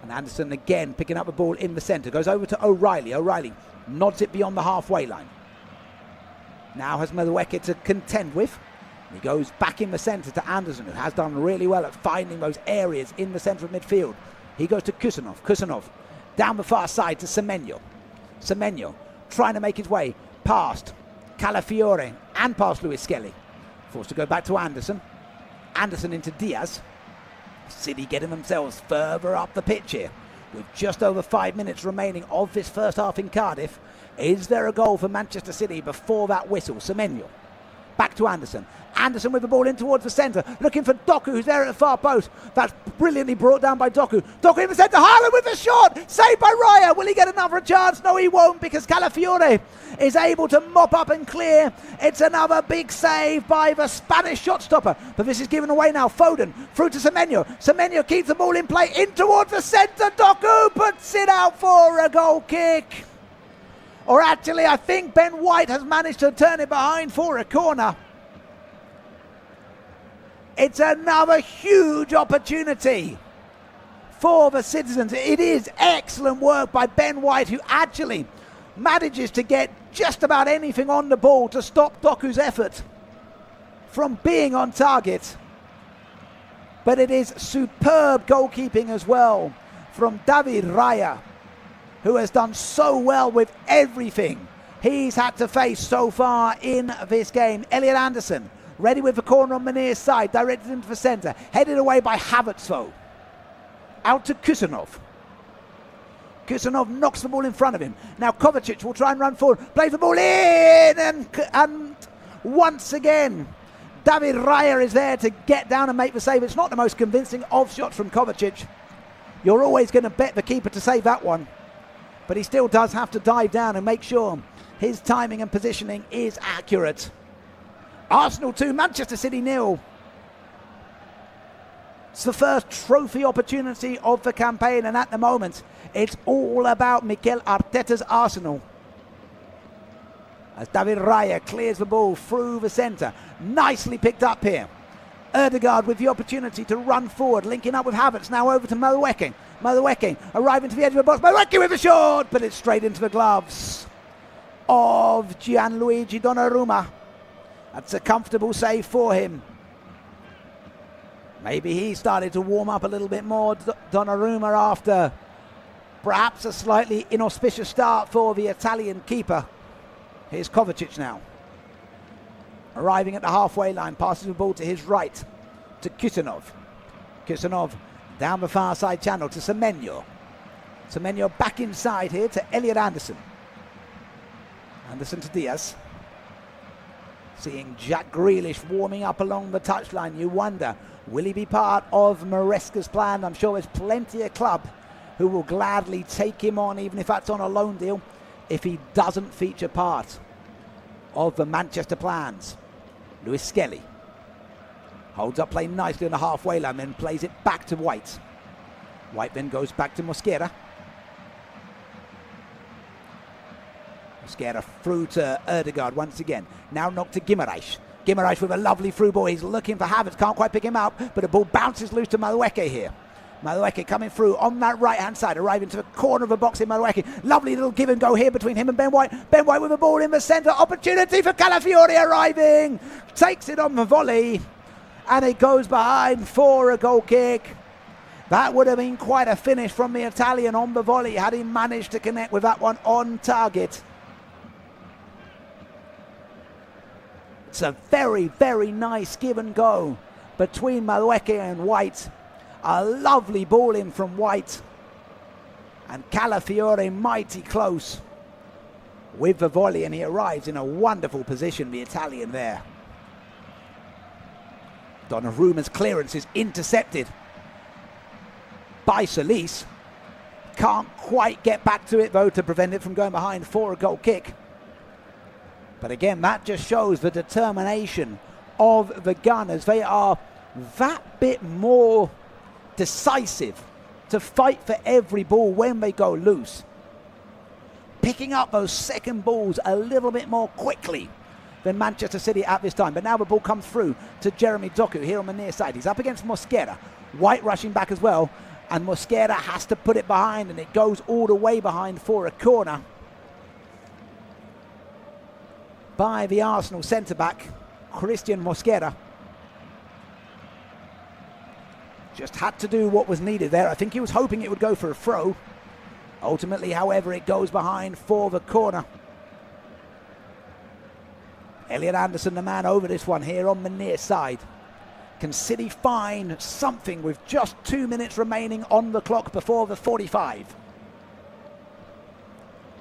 And Anderson again picking up the ball in the centre. Goes over to O'Reilly. O'Reilly nods it beyond the halfway line. Now has Madueke to contend with. He goes back in the centre to Anderson, who has done really well at finding those areas in the centre of midfield. He goes to Kusanov. Kusanov down the far side to Semenyo. Semenyo trying to make his way past Calafiori and past Lewis Skelly. Forced to go back to Anderson. Anderson into Diaz. City getting themselves further up the pitch here with just over 5 minutes remaining of this first half in Cardiff. Is there a goal for Manchester City before that whistle? Semenyo back to Anderson. Anderson with the ball in towards the centre, looking for Doku, who's there at the far post. That's brilliantly brought down by Doku. Doku in the centre, Haaland with the shot, saved by Raya. Will he get another chance? No, he won't, because Calafiore is able to mop up and clear. It's another big save by the Spanish shot stopper, but this is given away now. Foden through to Semenyo. Semenyo keeps the ball in play, in towards the centre. Doku puts it out for a goal kick. Or actually, I think Ben White has managed to turn it behind for a corner. It's another huge opportunity for the citizens. It is excellent work by Ben White, who actually manages to get just about anything on the ball to stop Doku's effort from being on target. But it is superb goalkeeping as well from David Raya, who has done so well with everything he's had to face so far in this game. Elliot Anderson ready with the corner on Manir's side, directed into the centre, headed away by Havertz though. Out to Kusanov. Kusanov knocks the ball in front of him. Now Kovacic will try and run forward, plays the ball in, and once again David Raya is there to get down and make the save. It's not the most convincing of shots from Kovacic. You're always going to bet the keeper to save that one, but he still does have to dive down and make sure his timing and positioning is accurate. Arsenal 2, Manchester City 0. It's the first trophy opportunity of the campaign, and at the moment it's all about Mikel Arteta's Arsenal. As David Raya clears the ball through the centre, nicely picked up here. Ødegaard with the opportunity to run forward, linking up with Havertz, now over to Madueke. Madueke arriving to the edge of the box, Madueke with a shot, but it's straight into the gloves of Gianluigi Donnarumma. That's a comfortable save for him. Maybe he started to warm up a little bit more, Donnarumma, after perhaps a slightly inauspicious start for the Italian keeper. Here's Kovacic now. Arriving at the halfway line, passes the ball to his right, to Kusanov. Kusanov down the far side channel to Semenyo. Semenyo back inside here to Elliot Anderson. Anderson to Diaz. Seeing Jack Grealish warming up along the touchline, you wonder, will he be part of Maresca's plan? I'm sure there's plenty of club who will gladly take him on, even if that's on a loan deal, if he doesn't feature part of the Manchester plans. Luis Skelly holds up play nicely on the halfway line, then plays it back to White. White then goes back to Mosquera. Mosquera through to Ødegaard once again. Now knocked to Guimaraes. Guimaraes with a lovely through ball. He's looking for Havertz, can't quite pick him up, but the ball bounces loose to Madueke here. Madueke coming through on that right-hand side, arriving to the corner of the box in Madueke. Lovely little give and go here between him and Ben White. Ben White with the ball in the centre. Opportunity for Calafiore arriving. Takes it on the volley, and it goes behind for a goal kick. That would have been quite a finish from the Italian on the volley had he managed to connect with that one on target. It's a very, very nice give and go between Madueke and White. A lovely ball in from White. And Calafiore mighty close with the volley, and he arrives in a wonderful position, the Italian there. Donnarumma's clearance is intercepted by Solis. Can't quite get back to it though to prevent it from going behind for a goal kick. But again, that just shows the determination of the Gunners. They are that bit more decisive to fight for every ball when they go loose. Picking up those second balls a little bit more quickly than Manchester City at this time. But now the ball comes through to Jeremy Doku here on the near side. He's up against Mosquera. White rushing back as well. And Mosquera has to put it behind, and it goes all the way behind for a corner by the Arsenal centre-back, Christian Mosquera. Just had to do what was needed there. I think he was hoping it would go for a throw. Ultimately, however, it goes behind for the corner. Elliot Anderson, the man over this one here on the near side. Can City find something with just 2 minutes remaining on the clock before the 45?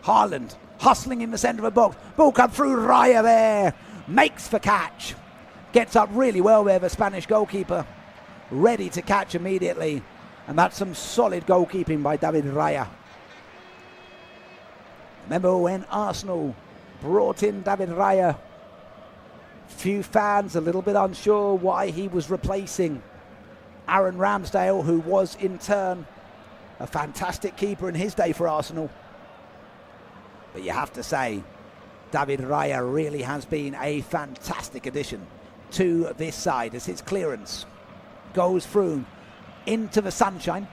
Haaland hustling in the centre of the box. Ball come through, Raya there. Makes the catch. Gets up really well there, the Spanish goalkeeper. Ready to catch immediately. And that's some solid goalkeeping by David Raya. Remember when Arsenal brought in David Raya? Few fans a little bit unsure why he was replacing Aaron Ramsdale, who was in turn a fantastic keeper in his day for Arsenal. But you have to say, David Raya really has been a fantastic addition to this side as his clearance goes through into the sunshine.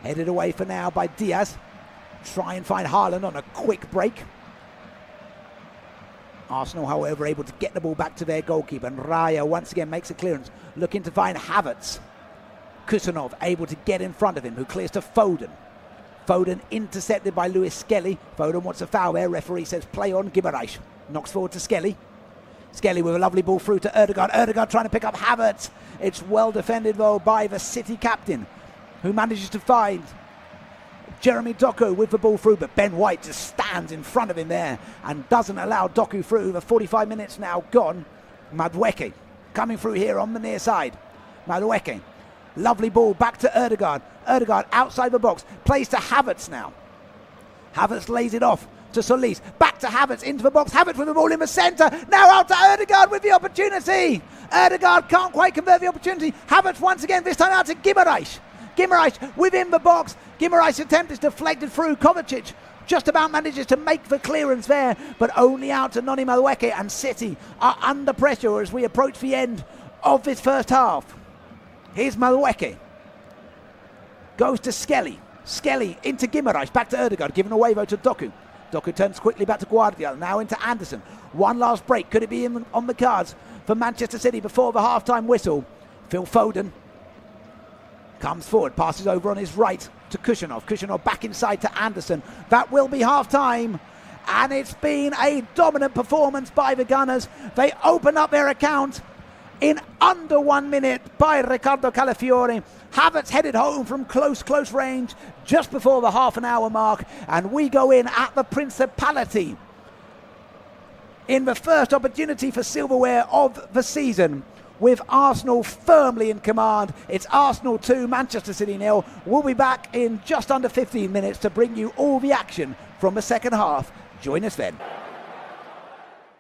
Headed away for now by Diaz. Try and find Haaland on a quick break. Arsenal, however, able to get the ball back to their goalkeeper. And Raya once again makes a clearance, looking to find Havertz. Kusanov able to get in front of him, who clears to Foden. Foden intercepted by Lewis Skelly. Foden wants a foul there. Referee says play on. Guimaraes knocks forward to Skelly. Skelly with a lovely ball through to Ødegaard. Ødegaard trying to pick up Havertz. It's well defended though by the City captain, who manages to find Jeremy Doku with the ball through, but Ben White just stands in front of him there and doesn't allow Doku through. The 45 minutes now gone. Madueke coming through here on the near side. Madueke, lovely ball back to Ødegaard. Ødegaard outside the box, plays to Havertz now. Havertz lays it off to Solis. Back to Havertz into the box. Havertz with the ball in the centre. Now out to Ødegaard with the opportunity. Ødegaard can't quite convert the opportunity. Havertz once again, this time out to Guimaraes. Guimaraes within the box. Guimaraes' attempt is deflected through. Kovacic just about manages to make the clearance there, but only out to Noni Madueke, and City are under pressure as we approach the end of this first half. Here's Madueke. Goes to Skelly. Skelly into Guimaraes. Back to Ødegaard. Given away though to Doku. Doku turns quickly back to Guardiola. Now into Anderson. One last break. Could it be on the cards for Manchester City before the half-time whistle? Phil Foden comes forward. Passes over on his right to Kusanov. Kusanov back inside to Anderson. That will be half-time. And it's been a dominant performance by the Gunners. They open up their account in under 1 minute by Riccardo Calafiore. Havertz headed home from close range just before the half an hour mark, and we go in at the Principality in the first opportunity for silverware of the season, with Arsenal firmly in command. It's Arsenal 2, Manchester City 0. We'll be back in just under 15 minutes to bring you all the action from the second half. Join us then.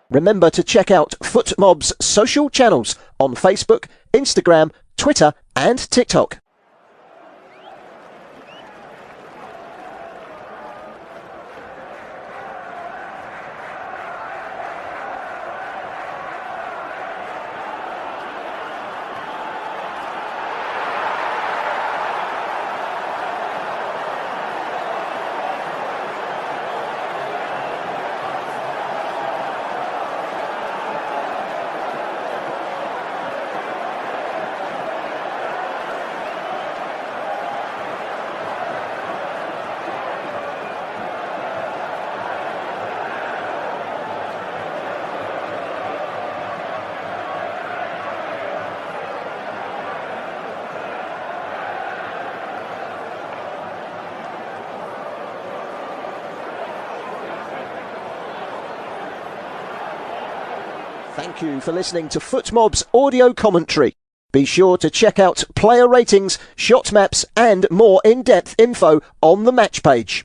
Remember to check out FootMob's social channels on Facebook, Instagram, Twitter and TikTok. Thank you for listening to FootMob's audio commentary. Be sure to check out player ratings, shot maps and more in-depth info on the match page.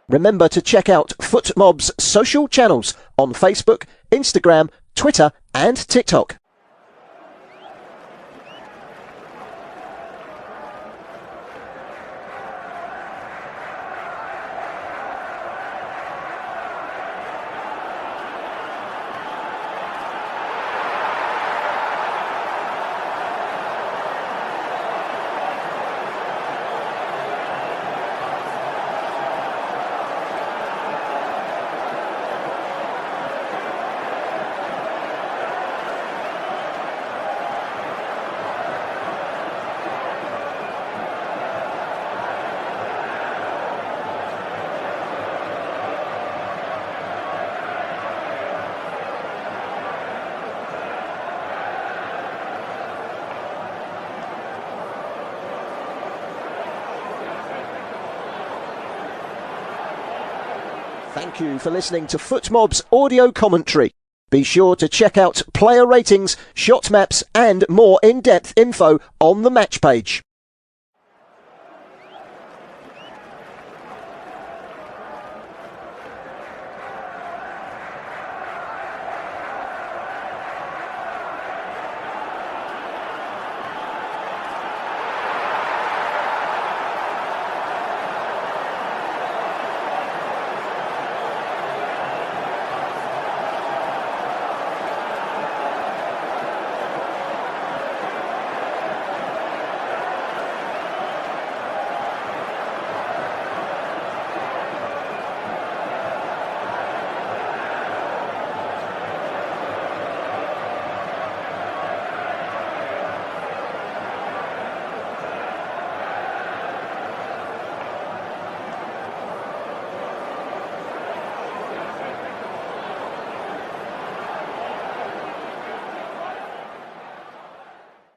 Remember to check out FootMob's social channels on Facebook, Instagram, Twitter and TikTok. Thank you for listening to FootMob's audio commentary. Be sure to check out player ratings, shot maps and more in-depth info on the match page.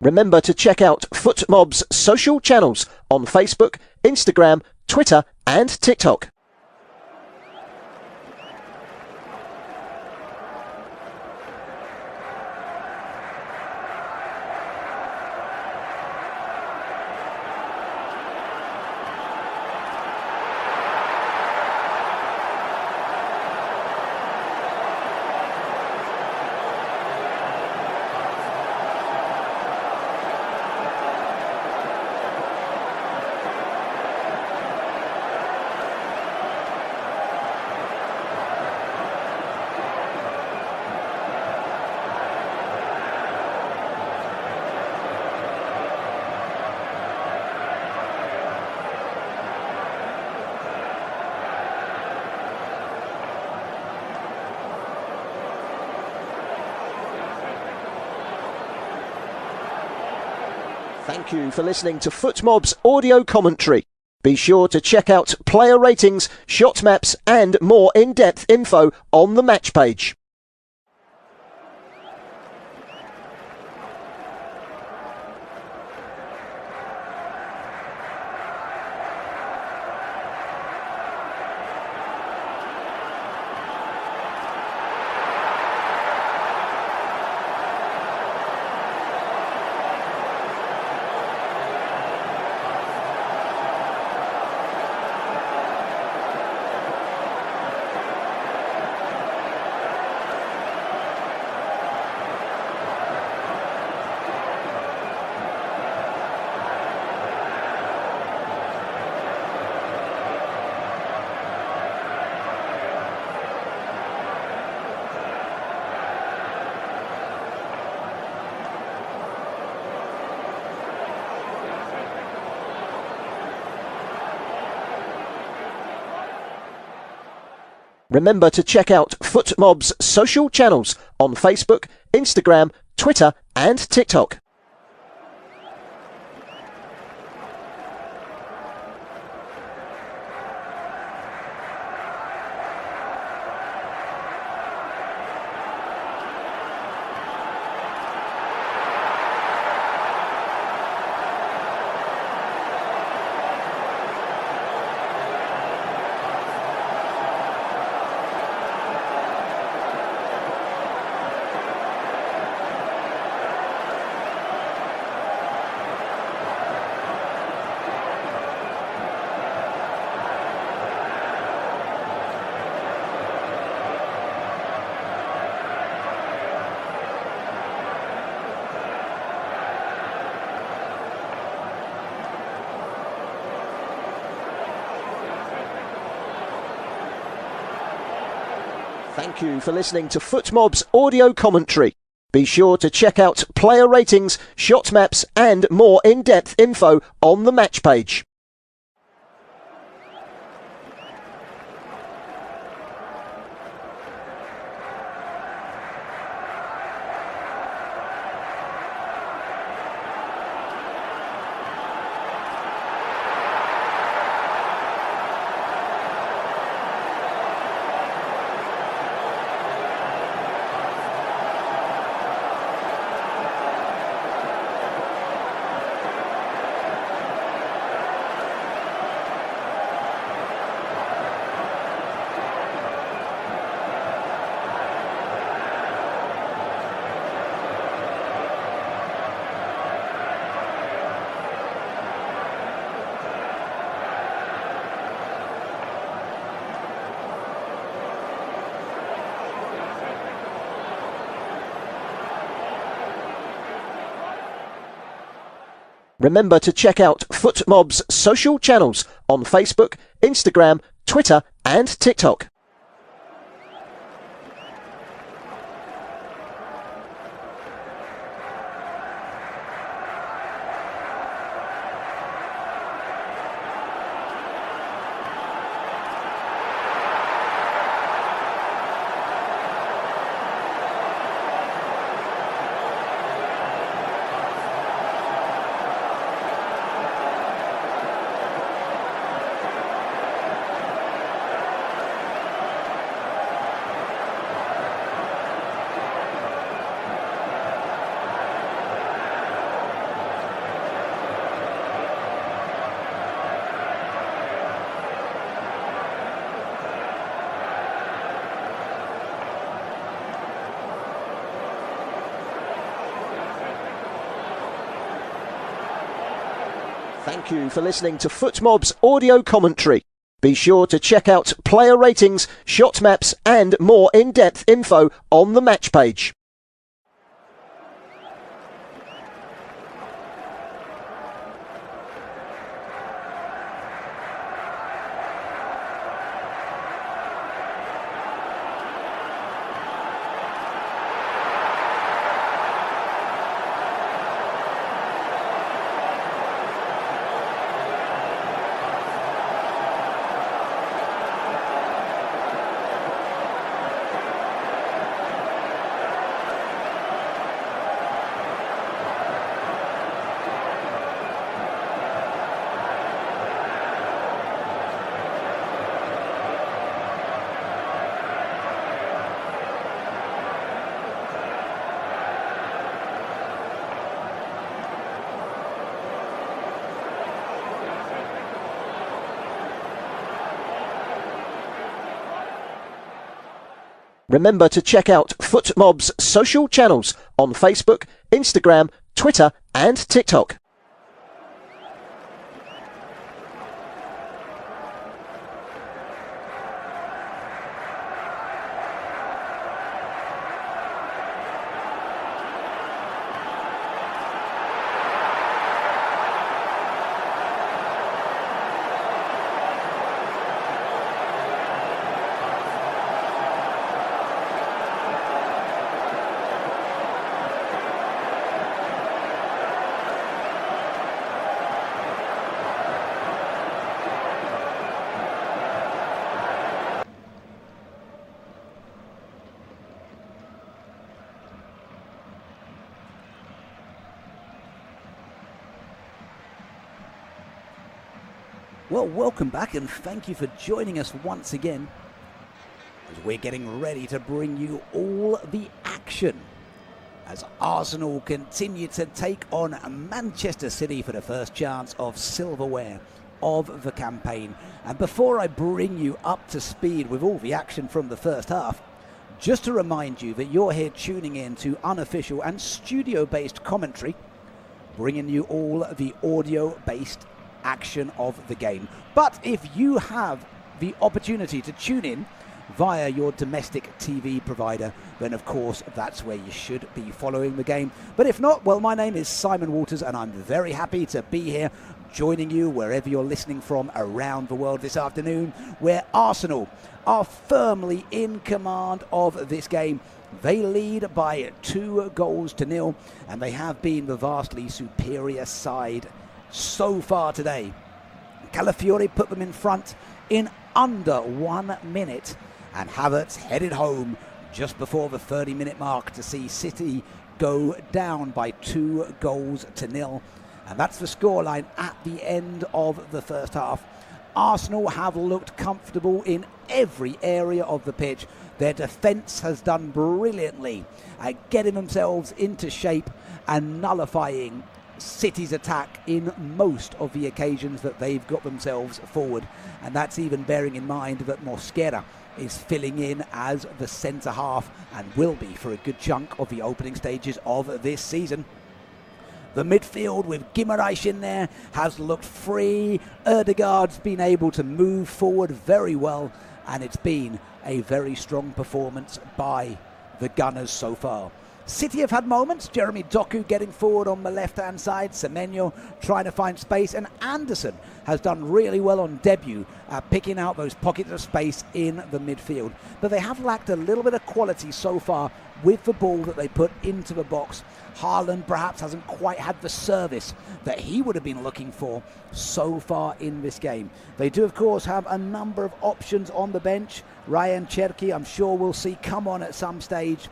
Remember to check out FootMob's social channels on Facebook, Instagram, Twitter and TikTok. Thank you for listening to FootMob's audio commentary. Be sure to check out player ratings, shot maps and more in-depth info on the match page. Remember to check out FootMob's social channels on Facebook, Instagram, Twitter and TikTok. Thank you for listening to FootMob's audio commentary. Be sure to check out player ratings, shot maps and more in-depth info on the match page. Remember to check out FootMob's social channels on Facebook, Instagram, Twitter and TikTok. Thank you for listening to FootMob's audio commentary. Be sure to check out player ratings, shot maps and more in-depth info on the match page. Remember to check out FootMob's social channels on Facebook, Instagram, Twitter and TikTok. Well, welcome back and thank you for joining us once again as we're getting ready to bring you all the action as Arsenal continue to take on Manchester City for the first chance of silverware of the campaign. And before I bring you up to speed with all the action from the first half, just to remind you that you're here tuning in to unofficial and studio-based commentary, bringing you all the audio-based action of the game. But if you have the opportunity to tune in via your domestic TV provider, then of course that's where you should be following the game. But if not, well, my name is Simon Walters and I'm very happy to be here joining you wherever you're listening from around the world this afternoon, where Arsenal are firmly in command of this game. They lead by 2-0, and they have been the vastly superior side so far today. Calafiori put them in front in under 1 minute, and Havertz headed home just before the 30-minute mark to see City go down by 2-0. And that's the scoreline at the end of the first half. Arsenal have looked comfortable in every area of the pitch. Their defence has done brilliantly at getting themselves into shape and nullifying City's attack in most of the occasions that they've got themselves forward. And that's even bearing in mind that Mosquera is filling in as the centre half and will be for a good chunk of the opening stages of this season. The midfield with Guimaraes in there has looked free. Ødegaard's been able to move forward very well, and it's been a very strong performance by the Gunners so far. City have had moments. Jeremy Doku getting forward on the left-hand side. Semenyo trying to find space. And Anderson has done really well on debut, picking out those pockets of space in the midfield. But they have lacked a little bit of quality so far with the ball that they put into the box. Haaland perhaps hasn't quite had the service that he would have been looking for so far in this game. They do, of course, have a number of options on the bench. Ryan Cherki, I'm sure we'll see come on at some stage.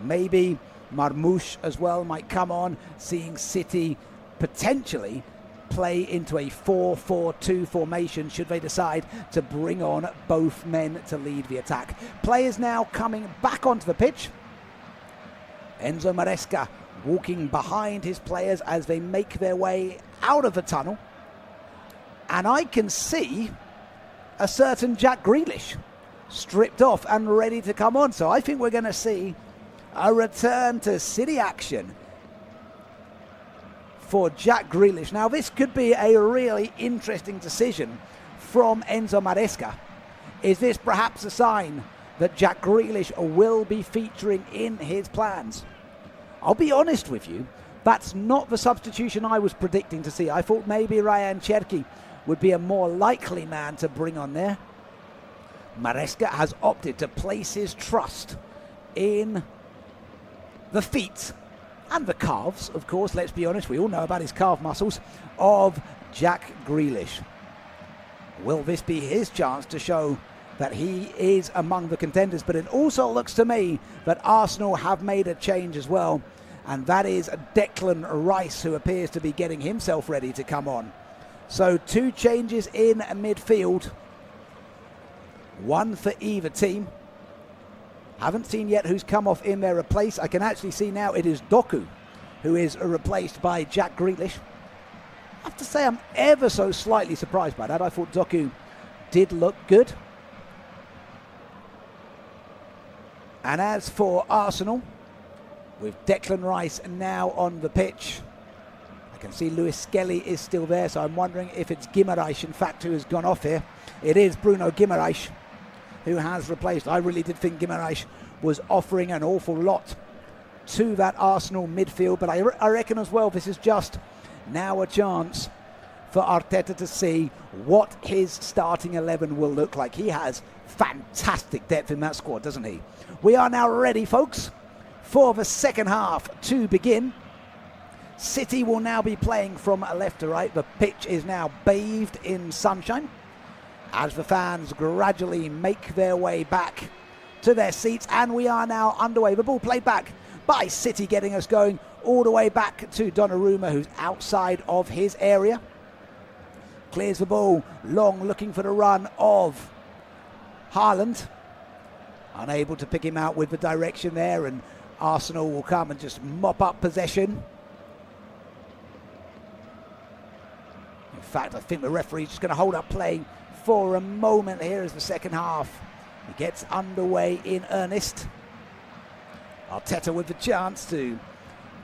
Maybe Marmoush as well might come on, seeing City potentially play into a 4-4-2 formation should they decide to bring on both men to lead the attack. Players now coming back onto the pitch. Enzo Maresca walking behind his players as they make their way out of the tunnel. And I can see a certain Jack Grealish stripped off and ready to come on. So I think we're going to see a return to City action for Jack Grealish. Now, this could be a really interesting decision from Enzo Maresca. Is this perhaps a sign that Jack Grealish will be featuring in his plans? I'll be honest with you, that's not the substitution I was predicting to see. I thought maybe Ryan Cherki would be a more likely man to bring on there. Maresca has opted to place his trust in the feet and the calves, of course, let's be honest, we all know about his calf muscles, of Jack Grealish. Will this be his chance to show that he is among the contenders? But it also looks to me that Arsenal have made a change as well, and that is Declan Rice, who appears to be getting himself ready to come on. So 2 changes in midfield, 1 for either team. Haven't seen yet who's come off in their replace. I can actually see now it is Doku who is replaced by Jack Grealish. I have to say I'm ever so slightly surprised by that. I thought Doku did look good. And as for Arsenal, with Declan Rice now on the pitch, I can see Lewis Skelly is still there, so I'm wondering if it's Guimaraes, in fact, who has gone off here. It is Bruno Guimaraes who has replaced. I really did think Guimaraes was offering an awful lot to that Arsenal midfield, but I reckon as well this is just now a chance for Arteta to see what his starting 11 will look like. He has fantastic depth in that squad, doesn't he? We are now ready, folks, for the second half to begin. City will now be playing from left to right. The pitch is now bathed in sunshine as the fans gradually make their way back to their seats, and we are now underway. The ball played back by City, getting us going all the way back to Donnarumma, who's outside of his area. Clears the ball long, looking for the run of Haaland. Unable to pick him out with the direction there, and Arsenal will come and just mop up possession. In fact, I think the referee's just going to hold up play for a moment here as the second half gets underway in earnest. Arteta with the chance to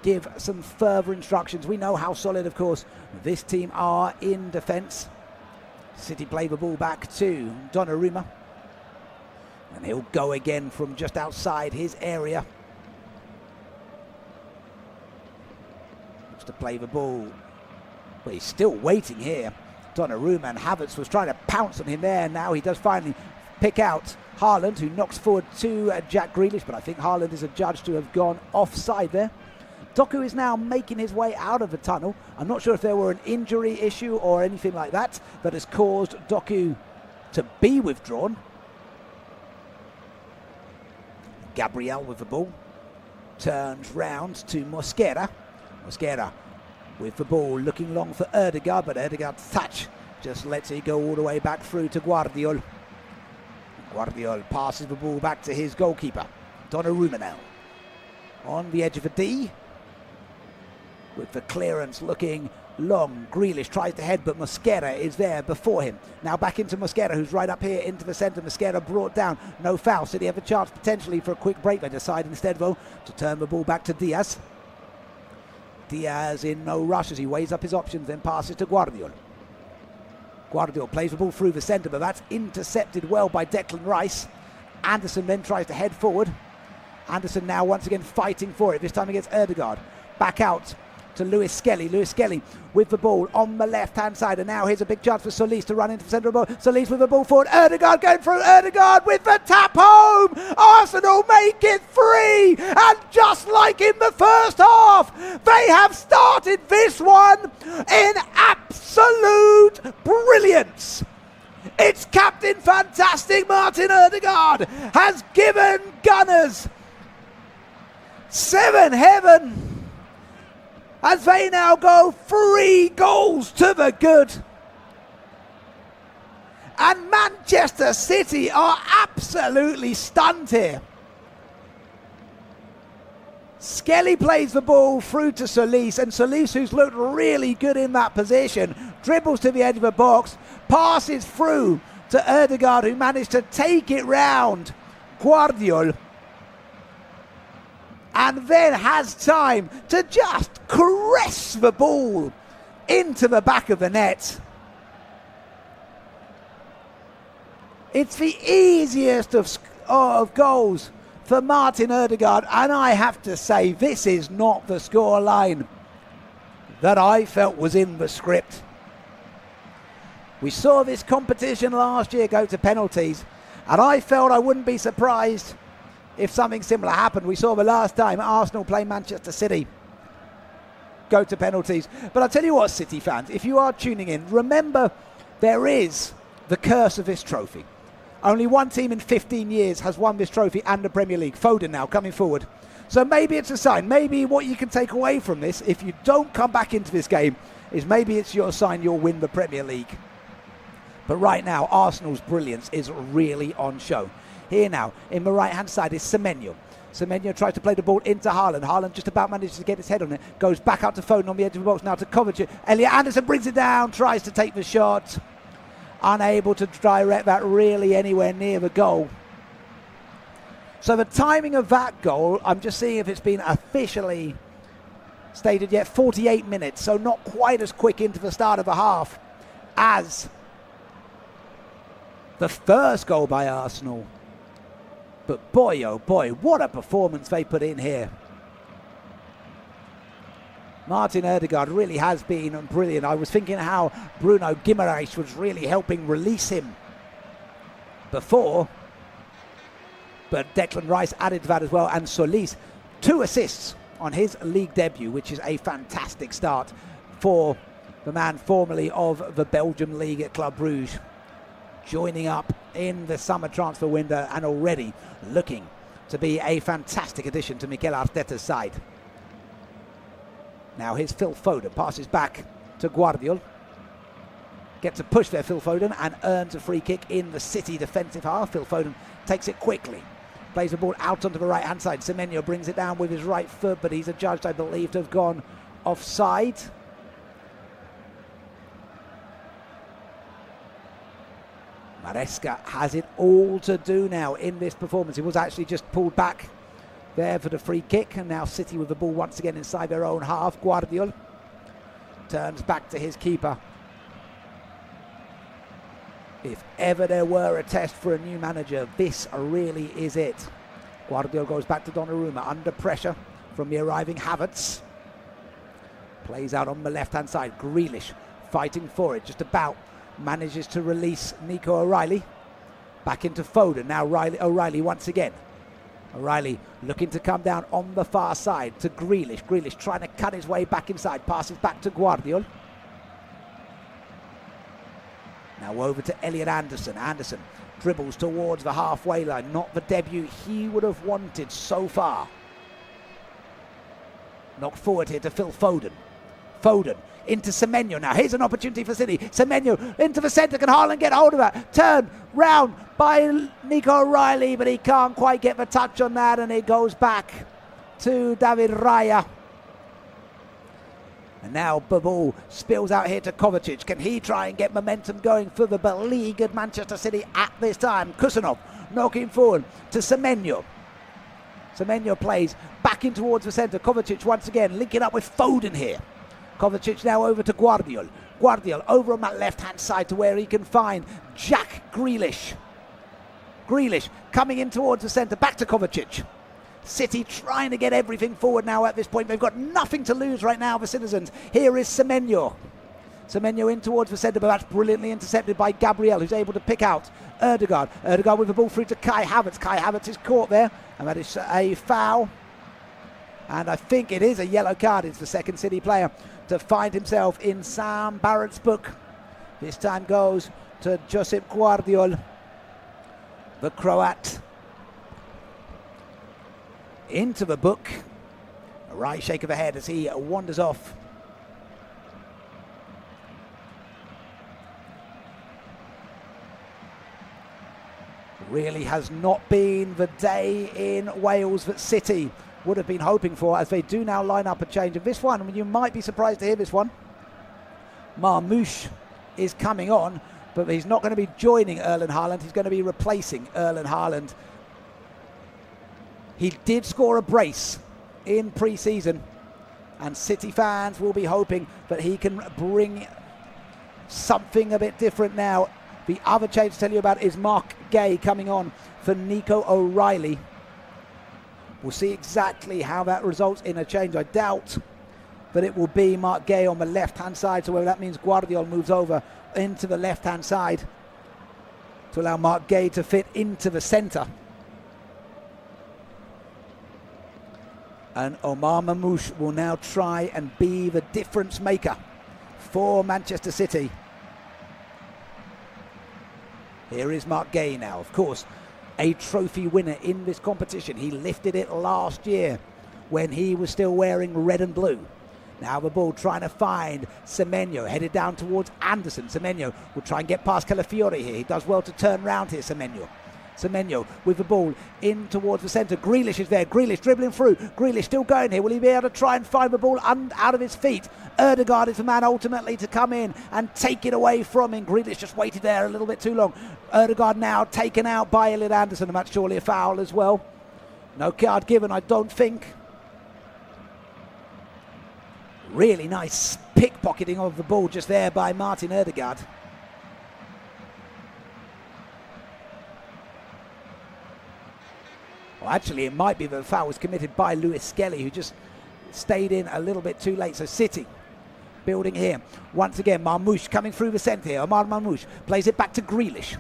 give some further instructions. We know how solid, of course, this team are in defence. City play the ball back to Donnarumma, and he'll go again from just outside his area. Looks to play the ball, but he's still waiting here. Donnarumma, and Havertz was trying to pounce on him there. Now he does finally pick out Haaland, who knocks forward to Jack Grealish, but I think Haaland is adjudged to have gone offside there. Doku is now making his way out of the tunnel. I'm not sure if there were an injury issue or anything like that that has caused Doku to be withdrawn. Gabriel with the ball, turns round to Mosquera. Mosquera with the ball, looking long for Ødegaard, but Ødegaard's touch just lets it go all the way back through to Guardiol. Guardiol passes the ball back to his goalkeeper, Donnarumma now. On the edge of a D, with the clearance looking long. Grealish tries to head, but Mosquera is there before him. Now back into Mosquera, who's right up here into the centre. Mosquera brought down, no foul. City have a chance potentially for a quick break. They decide instead, though, to turn the ball back to Diaz. Diaz in no rush as he weighs up his options, then passes to Guardiol. Guardiol plays the ball through the centre, but that's intercepted well by Declan Rice. Anderson then tries to head forward, Anderson now once again fighting for it, this time against Ødegaard. Back out to Lewis Skelly. Lewis Skelly with the ball on the left-hand side. And now here's a big chance for Solis to run into the centre of the ball. Solis with the ball forward. Ødegaard going through. Ødegaard with the tap home. Arsenal make it 3. And just like in the first half, they have started this one in absolute brilliance. It's Captain Fantastic Martin Ødegaard has given Gunners 7 heaven as they now go 3 goals to the good. And Manchester City are absolutely stunned here. Skelly plays the ball through to Solis, and Solis, who's looked really good in that position, dribbles to the edge of the box, passes through to Ødegaard, who managed to take it round Guardiol, and then has time to just caress the ball into the back of the net. It's the easiest of goals for Martin Ødegaard, and I have to say, this is not the scoreline that I felt was in the script. We saw this competition last year go to penalties, and I felt I wouldn't be surprised if something similar happened. We saw the last time Arsenal play Manchester City go to penalties. But I'll tell you what, City fans, if you are tuning in, remember there is the curse of this trophy. Only one team in 15 years has won this trophy and the Premier League. Foden now coming forward. So maybe it's a sign. Maybe what you can take away from this, if you don't come back into this game, is maybe it's your sign you'll win the Premier League. But right now, Arsenal's brilliance is really on show. Here now, in the right-hand side is Semenyo. Semenyo tries to play the ball into Haaland. Haaland just about manages to get his head on it. Goes back out to Foden on the edge of the box now to Kovacic. Elliot Anderson brings it down, tries to take the shot. Unable to direct that really anywhere near the goal. So the timing of that goal, I'm just seeing if it's been officially stated yet. 48 minutes, so not quite as quick into the start of the half as the first goal by Arsenal. But boy, oh boy, what a performance they put in here. Martin Ødegaard really has been brilliant. I was thinking how Bruno Guimaraes was really helping release him before. But Declan Rice added to that as well. And Solis, 2 assists on his league debut, which is a fantastic start for the man formerly of the Belgium League at Club Brugge. Joining up in the summer transfer window and already looking to be a fantastic addition to Mikel Arteta's side. Now here's Phil Foden, passes back to Guardiol. Gets a push there, Phil Foden, and earns a free kick in the City defensive half. Phil Foden takes it quickly. Plays the ball out onto the right-hand side. Semenyo brings it down with his right foot, but he's adjudged, I believe, to have gone offside. Maresca has it all to do now in this performance. He was actually just pulled back there for the free kick, and now City with the ball once again inside their own half. Guardiol turns back to his keeper. If ever there were a test for a new manager, this really is it. Guardiol goes back to Donnarumma under pressure from the arriving Havertz. Plays out on the left-hand side. Grealish fighting for it, just about manages to release Nico O'Reilly. Back into Foden. Now O'Reilly once again. O'Reilly looking to come down on the far side to Grealish. Grealish trying to cut his way back inside. Passes back to Guardiol. Now over to Elliot Anderson. Anderson dribbles towards the halfway line. Not the debut he would have wanted so far. Knocked forward here to Phil Foden. Foden into Semenyo now. Here's an opportunity for City. Semenyo into the centre. Can Haaland get hold of that? Turn round by Nico O'Reilly, but he can't quite get the touch on that, and it goes back to David Raya. And now the ball spills out here to Kovacic. Can he try and get momentum going for the beleaguered Manchester City at this time? Kusanov knocking forward to Semenyo. Semenyo plays back in towards the centre. Kovacic once again linking up with Foden here. Kovacic now over to Guardiol. Guardiol over on that left-hand side to where he can find Jack Grealish. Grealish coming in towards the centre. Back to Kovacic. City trying to get everything forward now at this point. They've got nothing to lose right now, the citizens. Here is Semenyo. Semenyo in towards the centre, but that's brilliantly intercepted by Gabriel, who's able to pick out Erdegaard. Erdegaard with the ball through to Kai Havertz. Kai Havertz is caught there, and that is a foul. And I think it is a yellow card. It's the second City player to find himself in Sam Barrett's book. This time goes to Josip Guardiol, the Croat. Into the book. A right shake of the head as he wanders off. Really has not been the day in Wales that City would have been hoping for, as they do now line up a change. And this one, I mean, you might be surprised to hear this one. Marmouche is coming on, but he's not going to be joining Erling Haaland. He's going to be replacing Erling Haaland. He did score a brace in pre-season, and City fans will be hoping that he can bring something a bit different now. The other change to tell you about is Mark Gay coming on for Nico O'Reilly. We'll see exactly how that results in a change. I doubt that it will be Mark Gay on the left-hand side, so whether that means Guardiol moves over into the left-hand side to allow Mark Gay to fit into the centre. And Omar Mamouche will now try and be the difference maker for Manchester City. Here is Mark Gay now, of course, a trophy winner in this competition. He lifted it last year when he was still wearing red and blue. Now the ball trying to find Semenyo, headed down towards Anderson. Semenyo will try and get past Calafiori here. He does well to turn round here, Semenyo. Semenyo with the ball in towards the centre. Grealish is there. Grealish dribbling through. Grealish still going here. Will he be able to try and find the ball out of his feet? Erdegaard is the man ultimately to come in and take it away from him. Grealish just waited there a little bit too long. Erdegaard now taken out by Elliot Anderson, and that's surely a foul as well. No card given, I don't think. Really nice pickpocketing of the ball just there by Martin Erdegaard. Well, actually, it might be that the foul was committed by Lewis Skelly, who just stayed in a little bit too late. So City building here. Once again, Marmouche coming through the centre here. Omar Marmouche plays it back to Grealish.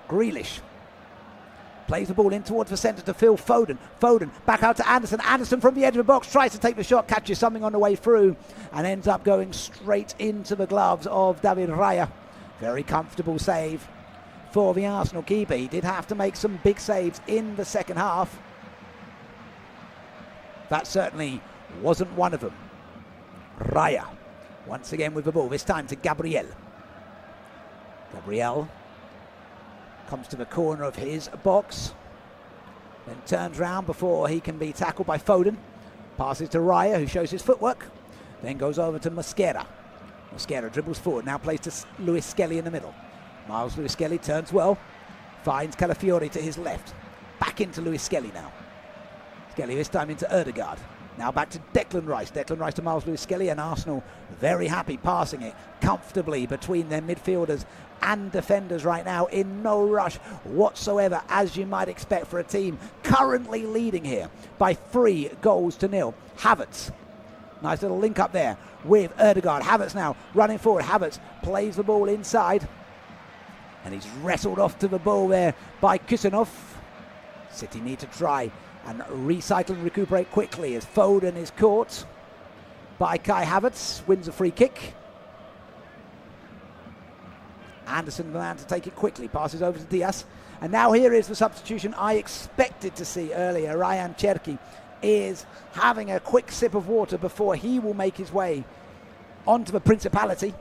Grealish plays the ball in towards the centre to Phil Foden. Foden back out to Anderson. Anderson from the edge of the box tries to take the shot, catches something on the way through, and ends up going straight into the gloves of David Raya. Very comfortable save for the Arsenal keeper. He did have to make some big saves in the second half. That certainly wasn't one of them. Raya once again with the ball, this time to Gabriel. Gabriel comes to the corner of his box, then turns round before he can be tackled by Foden. Passes to Raya, who shows his footwork, then goes over to Mosquera. Mosquera dribbles forward, now plays to Lewis Skelly in the middle. Miles Lewis Skelly turns well, finds Calafiori to his left. Back into Lewis Skelly now. Skelly this time into Erdegaard. Now back to Declan Rice. Declan Rice to Miles Lewis Skelly, and Arsenal very happy passing it comfortably between their midfielders and defenders right now, in no rush whatsoever, as you might expect for a team currently leading here by 3-0. Havertz, nice little link up there with Erdegaard. Havertz now running forward. Havertz plays the ball inside, and he's wrestled off to the ball there by Kusanov. City need to try and recycle and recuperate quickly as Foden is caught by Kai Havertz, wins a free kick. Anderson, the man to take it quickly, passes over to Diaz. And now here is the substitution I expected to see earlier. Ryan Cherki is having a quick sip of water before he will make his way onto the Principality.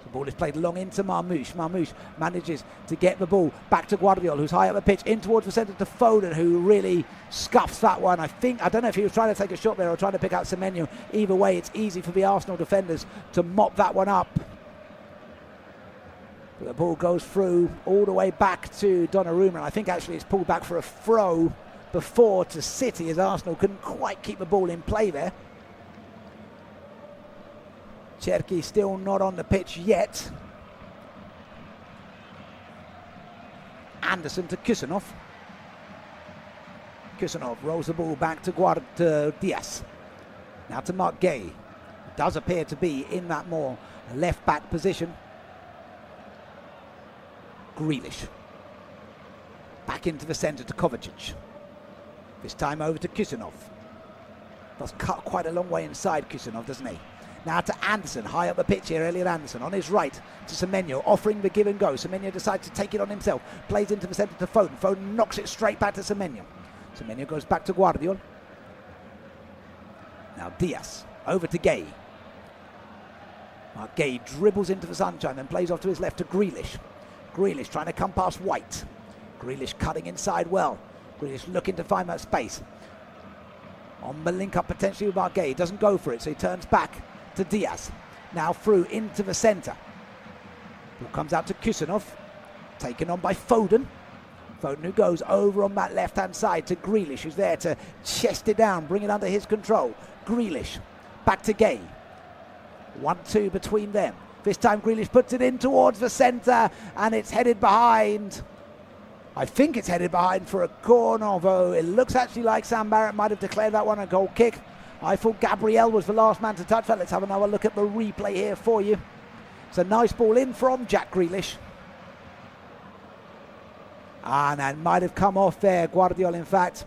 The ball is played long into Marmouche. Marmouche manages to get the ball back to Guardiol, who's high up the pitch, in towards the centre to Foden, who really scuffs that one. I don't know if he was trying to take a shot there or trying to pick out Semenyo. Either way, it's easy for the Arsenal defenders to mop that one up. But the ball goes through all the way back to Donnarumma, and I think actually it's pulled back for a throw before to City, as Arsenal couldn't quite keep the ball in play there. Cherki still not on the pitch yet. Anderson to Kusanov. Kusanov rolls the ball back to Diaz. Now to Mark Gay. Does appear to be in that more left-back position. Grealish. Back into the centre to Kovacic. This time over to Kusanov. Does cut quite a long way inside Kusanov, doesn't he? Now to Anderson, high up the pitch here, Elliot Anderson. On his right to Semenyo, offering the give and go. Semenyo decides to take it on himself. Plays into the centre to Foden. Foden knocks it straight back to Semenyo. Semenyo goes back to Guardiola. Now Diaz, over to Gay. Gay dribbles into the sunshine, then plays off to his left to Grealish. Grealish trying to come past White. Grealish cutting inside well. Grealish looking to find that space. On the link up potentially with Margay. He doesn't go for it, so he turns back to Diaz. Now through into the centre. Ball comes out to Kusanov. Taken on by Foden. Foden who goes over on that left-hand side to Grealish, who's there to chest it down, bring it under his control. Grealish back to Gay. 1-2 between them. This time Grealish puts it in towards the centre, and it's headed behind. I think it's headed behind for a corner, although it looks actually like Sam Barrett might have declared that one a goal kick. I thought Gabriel was the last man to touch that. Let's have another look at the replay here for you. It's a nice ball in from Jack Grealish. And that might have come off there, Guardiola in fact.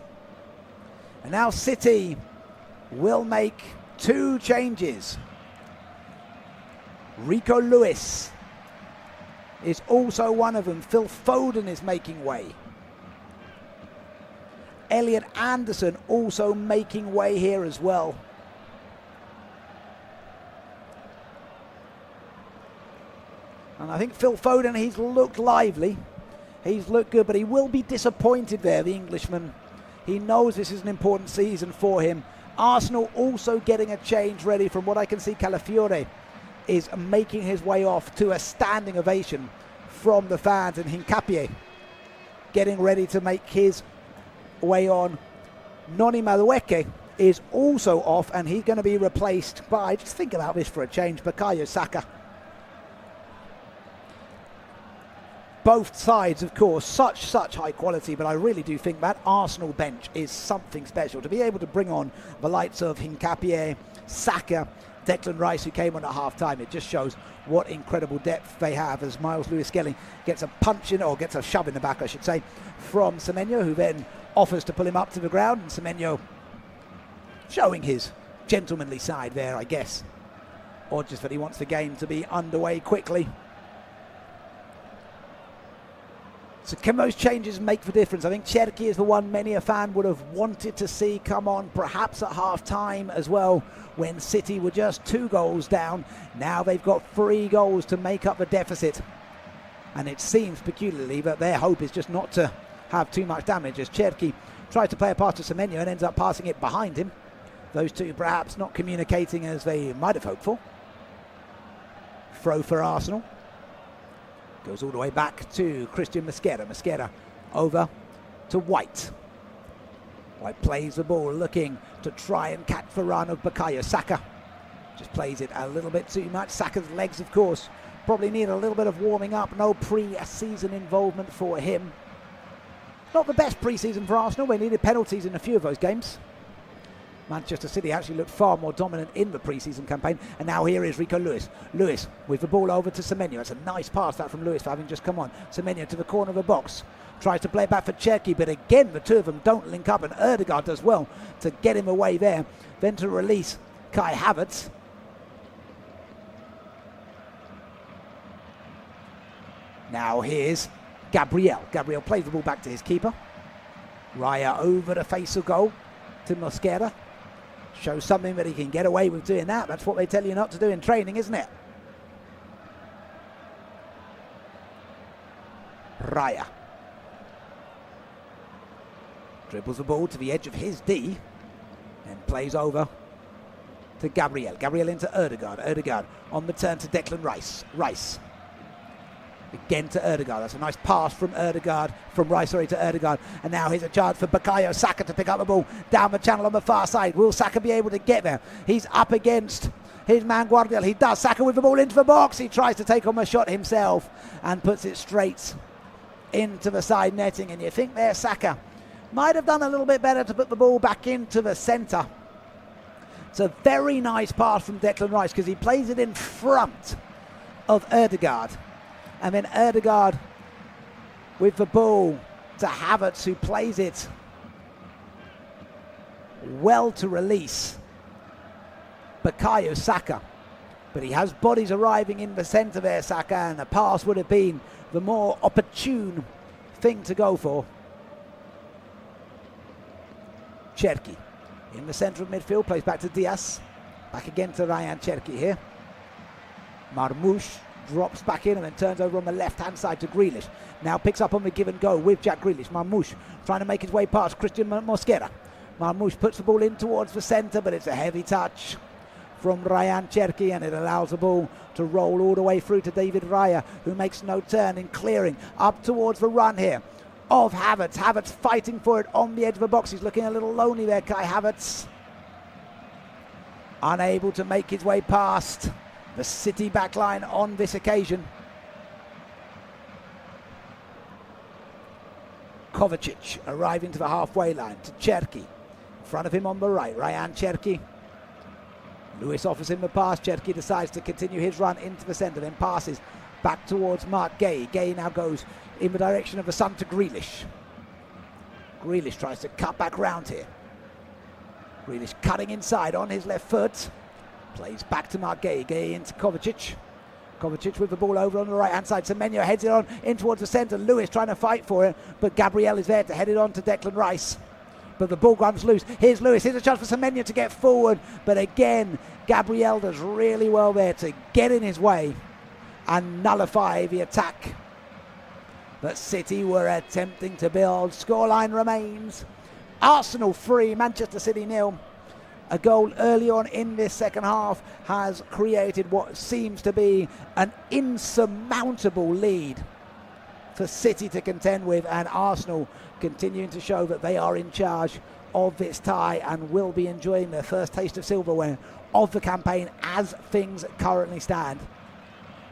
And now City will make 2 changes. Rico Lewis is also one of them. Phil Foden is making way. Elliot Anderson also making way here as well. And I think Phil Foden, he's looked lively. He's looked good, but he will be disappointed there, the Englishman. He knows this is an important season for him. Arsenal also getting a change ready. From what I can see, Calafiore is making his way off to a standing ovation from the fans, and Hincapié getting ready to make his way on. Noni Madueke is also off, and he's going to be replaced by, just think about this for a change, Bukayo Saka. Both sides, of course, such high quality, but I really do think that Arsenal bench is something special. To be able to bring on the likes of Hincapié, Saka, Declan Rice, who came on at half-time, it just shows what incredible depth they have as Miles Lewis-Skelly gets a punch in, or gets a shove in the back, I should say, from Semenyo, who then offers to pull him up to the ground, and Semenyo showing his gentlemanly side there, I guess, or just that he wants the game to be underway quickly. So can those changes make the difference? I think Cherki is the one many a fan would have wanted to see come on, perhaps at half-time as well, when City were just 2 goals down. Now they've got 3 goals to make up the deficit. And it seems peculiarly that their hope is just not to have too much damage, as Cherki tries to play a pass to Semenyo and ends up passing it behind him. Those two perhaps not communicating as they might have hoped for. Throw for Arsenal. Goes all the way back to Christian Mosquera. Mosquera over to White. White plays the ball, looking to try and catch the run of Bukayo Saka. Just plays it a little bit too much. Saka's legs, of course, probably need a little bit of warming up. No pre-season involvement for him. Not the best pre-season for Arsenal. They needed penalties in a few of those games. Manchester City actually looked far more dominant in the pre-season campaign. And now here is Rico Lewis. Lewis with the ball over to Semenyo. It's a nice pass that from Lewis for having just come on. Semenyo to the corner of the box. Tries to play it back for Cherki, but again the two of them don't link up, and Ødegaard does well to get him away there. Then to release Kai Havertz. Now here's Gabriel. Gabriel plays the ball back to his keeper. Raya over the face of goal to Mosquera. Shows something that he can get away with doing that. That's what they tell you not to do in training, isn't it? Raya dribbles the ball to the edge of his D and plays over to Gabriel. Gabriel into Ødegaard. Ødegaard on the turn to Declan Rice. Rice again to Ødegaard. That's a nice pass from Ødegaard, from Rice, sorry, to Ødegaard. And now here's a chance for Bukayo Saka to pick up the ball down the channel on the far side. Will Saka be able to get there? He's up against his man Guardiola. He does. Saka with the ball into the box. He tries to take on the shot himself and puts it straight into the side netting. And you think there Saka Might have done a little bit better to put the ball back into the centre. It's a very nice pass from Declan Rice because he plays it in front of Ødegaard. And then Ødegaard with the ball to Havertz, who plays it well to release Bukayo Saka. But he has bodies arriving in the centre there, Saka, and the pass would have been the more opportune thing to go for. Cherki in the centre of midfield, plays back to Diaz. Back again to Ryan Cherki here. Marmoush drops back in and then turns over on the left-hand side to Grealish. Now picks up on the give and go with Jack Grealish. Marmoush trying to make his way past Christian Mosquera. Marmoush puts the ball in towards the centre, but it's a heavy touch from Ryan Cherki, and it allows the ball to roll all the way through to David Raya, who makes no turn in clearing up towards the run here of Havertz. Havertz fighting for it on the edge of the box. He's looking a little lonely there, Kai Havertz. Unable to make his way past the City backline on this occasion. Kovacic arriving to the halfway line to Cherki. In front of him on the right, Ryan Cherki. Lewis offers him the pass. Cherki decides to continue his run into the centre, then passes back towards Mark Gay. Gay now goes in the direction of the sun to Grealish. Grealish tries to cut back round here. Grealish cutting inside on his left foot. Plays back to Mark Gay. Gay into Kovacic. Kovacic with the ball over on the right hand side. Semenyo heads it on in towards the centre. Lewis trying to fight for it, but Gabriel is there to head it on to Declan Rice. But the ball runs loose. Here's Lewis. Here's a chance for Semenyo to get forward. But again, Gabriel does really well there to get in his way and nullify the attack that City were attempting to build. Scoreline remains Arsenal 3, Manchester City 0. A goal early on in this second half has created what seems to be an insurmountable lead for City to contend with, and Arsenal continuing to show that they are in charge of this tie and will be enjoying their first taste of silverware of the campaign as things currently stand.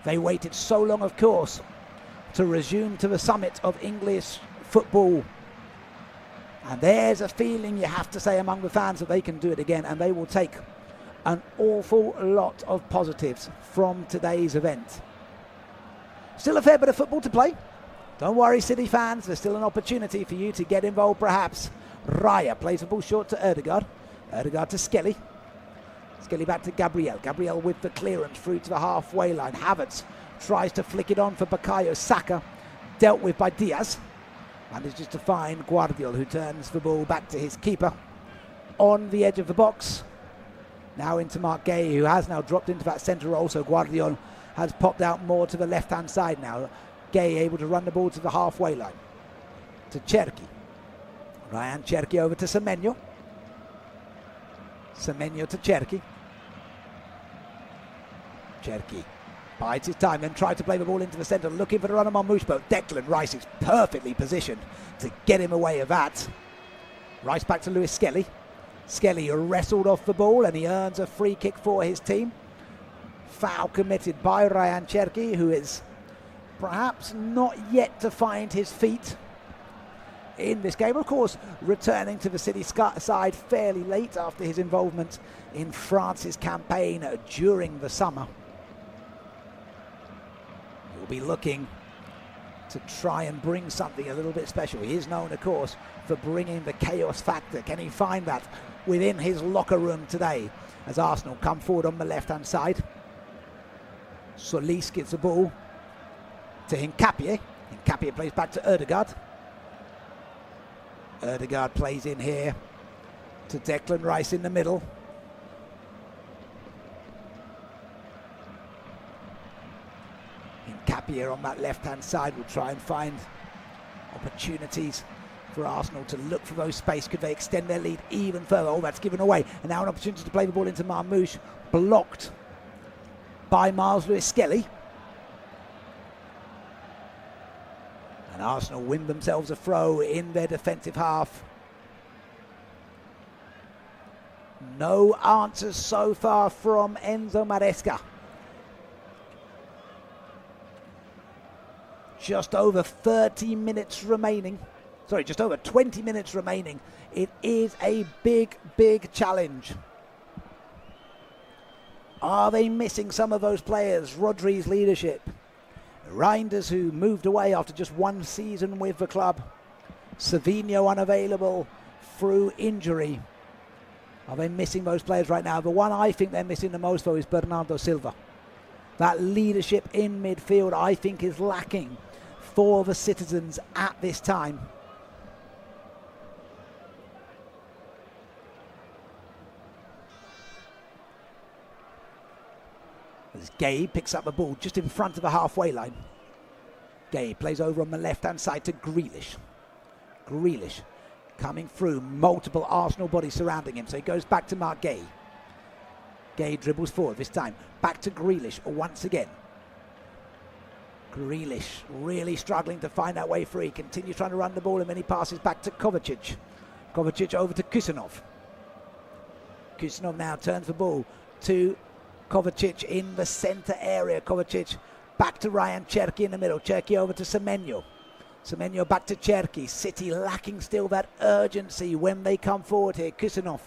They waited so long, of course, to resume to the summit of English football. And there's a feeling, you have to say, among the fans that they can do it again, and they will take an awful lot of positives from today's event. Still a fair bit of football to play. Don't worry, City fans, there's still an opportunity for you to get involved perhaps. Raya plays the ball short to Ødegaard. Ødegaard to Skelly. Skelly back to Gabriel. Gabriel with the clearance through to the halfway line. Havertz tries to flick it on for Bukayo Saka. Dealt with by Diaz. Manages to find Guardiol, who turns the ball back to his keeper on the edge of the box. Now into Mark Gay, who has now dropped into that centre role, so Guardiol has popped out more to the left-hand side now. Gay able to run the ball to the halfway line. To Cherki. Ryan Cherki over to Semenyo. Semenyo to Cherki. Cherki bides his time, then tried to play the ball into the centre, looking for the run of Marmoush, but Declan Rice is perfectly positioned to get him away of that. Rice back to Lewis Skelly. Skelly wrestled off the ball and he earns a free kick for his team. Foul committed by Ryan Cherki, who is perhaps not yet to find his feet in this game. Of course, returning to the City side fairly late after his involvement in France's campaign during the summer. He'll be looking to try and bring something a little bit special. He is known, of course, for bringing the chaos factor. Can he find that within his locker room today as Arsenal come forward on the left-hand side? Solis gives the ball to Hincapié. Hincapié plays back to Ødegaard. Ødegaard plays in here to Declan Rice in the middle. Hincapié on that left-hand side will try and find opportunities for Arsenal to look for those space. Could they extend their lead even further? Oh, that's given away. And now an opportunity to play the ball into Marmoush, blocked by Miles Lewis-Skelly. And Arsenal win themselves a throw in their defensive half. No answers so far from Enzo Maresca. Just over 30 minutes remaining just over 20 minutes remaining. It is a big, big challenge. Are they missing some of those players? Rodri's leadership. Reinders, who moved away after just one season with the club. Savinho unavailable through injury. Are they missing those players right now? The one I think they're missing the most, though, is Bernardo Silva. That leadership in midfield, I think, is lacking for the Citizens at this time. As Gay picks up the ball just in front of the halfway line. Gay plays over on the left-hand side to Grealish. Grealish coming through, multiple Arsenal bodies surrounding him, so he goes back to Mark Gay. Gay dribbles forward this time, back to Grealish once again. Grealish really struggling to find that way free, continues trying to run the ball, and then he passes back to Kovacic. Kovacic over to Kusanov. Kusanov now turns the ball to Kovacic in the centre area. Kovacic back to Ryan Cherki in the middle. Cherki over to Semenyo. Semenyo back to Cherki. City lacking still that urgency when they come forward here. Kusanov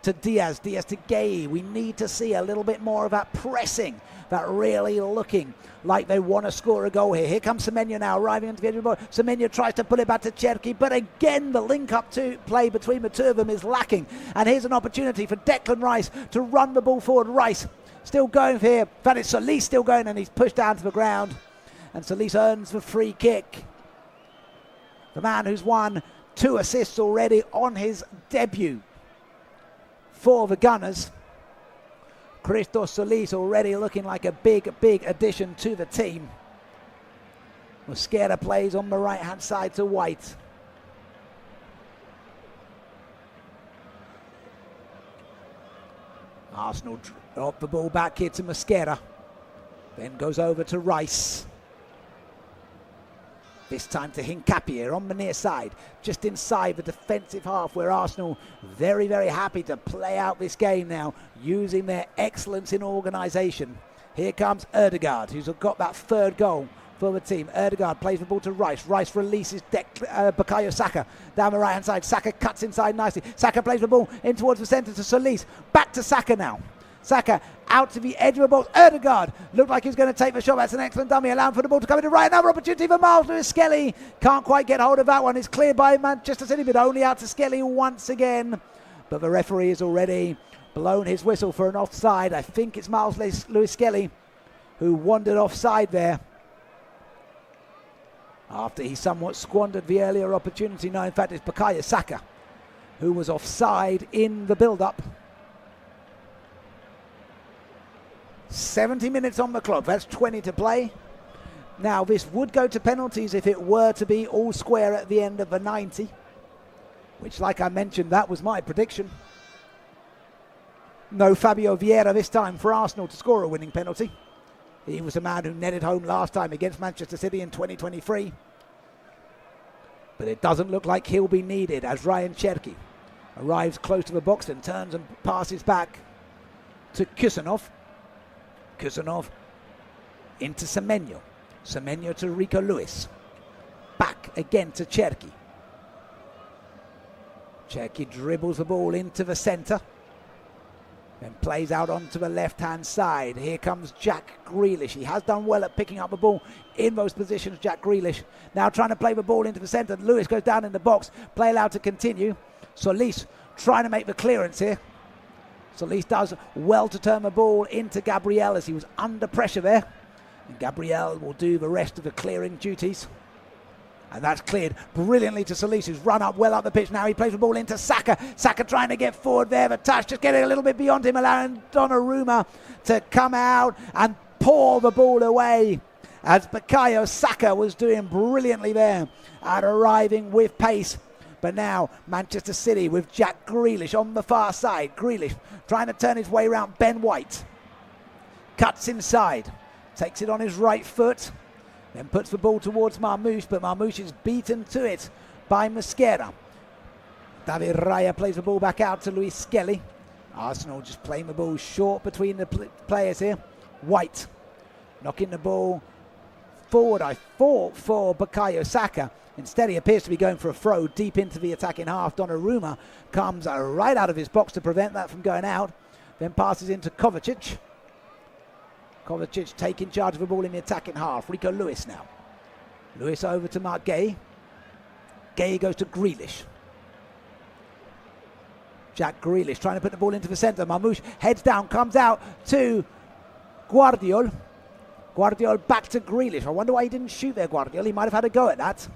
to Diaz. Diaz to Gay. We need to see a little bit more of that pressing, that really looking like they want to score a goal here. Here comes Semenyo now arriving into the edge of the ball. Semenyo tries to put it back to Cherki, but again the link-up to play between the two of them is lacking. And here's an opportunity for Declan Rice to run the ball forward. Rice still going here. In fact, it's Solis still going, and he's pushed down to the ground. And Solis earns the free kick. The man who's won 2 assists already on his debut for the Gunners. Christos Solis already looking like a big, big addition to the team. Mosquera plays on the right-hand side to White. Arsenal drop the ball back here to Mosquera. Then goes over to Rice. This time to Hincapié on the near side, just inside the defensive half, where Arsenal very, very happy to play out this game now, using their excellence in organisation. Here comes Ødegaard, who's got that 3rd goal for the team. Ødegaard plays the ball to Rice. Rice releases Bukayo Saka down the right-hand side. Saka cuts inside nicely. Saka plays the ball in towards the centre to Solis. Back to Saka now. Saka out to the edge of the box. Ødegaard looked like he's going to take the shot. That's an excellent dummy, allowing for the ball to come into right. Another opportunity for Miles Lewis-Skelly. Can't quite get hold of that one. It's cleared by Manchester City, but only out to Skelly once again. But the referee has already blown his whistle for an offside. I think it's Miles Lewis-Skelly who wandered offside there after he somewhat squandered the earlier opportunity. No, in fact, it's Bukayo Saka who was offside in the build-up. 70 minutes on the clock, that's 20 to play. Now this would go to penalties if it were to be all square at the end of the 90, which, like I mentioned, that was my prediction. No Fabio Vieira this time for Arsenal to score a winning penalty. He was the man who netted home last time against Manchester City in 2023. But it doesn't look like he'll be needed as Ryan Cherki arrives close to the box and turns and passes back to Kusanov. Kusanov into Semenyo. Semenyo to Rico Lewis. Back again to Cherki. Cherki dribbles the ball into the centre. Then plays out onto the left-hand side. Here comes Jack Grealish. He has done well at picking up the ball in those positions, Jack Grealish. Now trying to play the ball into the centre. Lewis goes down in the box. Play allowed to continue. Solis trying to make the clearance here. Solis does well to turn the ball into Gabriel as he was under pressure there. And Gabriel will do the rest of the clearing duties. And that's cleared brilliantly to Solis, who's run up well up the pitch. Now he plays the ball into Saka. Saka trying to get forward there. The touch just getting a little bit beyond him, allowing Donnarumma to come out and pour the ball away, as Bukayo Saka was doing brilliantly there at arriving with pace. But now Manchester City with Jack Grealish on the far side. Grealish trying to turn his way around Ben White. Cuts inside. Takes it on his right foot. Then puts the ball towards Marmoush, but Marmoush is beaten to it by Mosquera. David Raya plays the ball back out to Luis Skelly. Arsenal just playing the ball short between the players here. White knocking the ball forward. I thought for Bukayo Saka. Instead, he appears to be going for a throw deep into the attacking half. Donnarumma comes right out of his box to prevent that from going out. Then passes into Kovacic. Kovacic taking charge of the ball in the attacking half. Rico Lewis now. Lewis over to Mark Gay. Gay goes to Grealish. Jack Grealish trying to put the ball into the centre. Marmoush heads down, comes out to Guardiol. Guardiol back to Grealish. I wonder why he didn't shoot there, Guardiol. He might have had a go at that.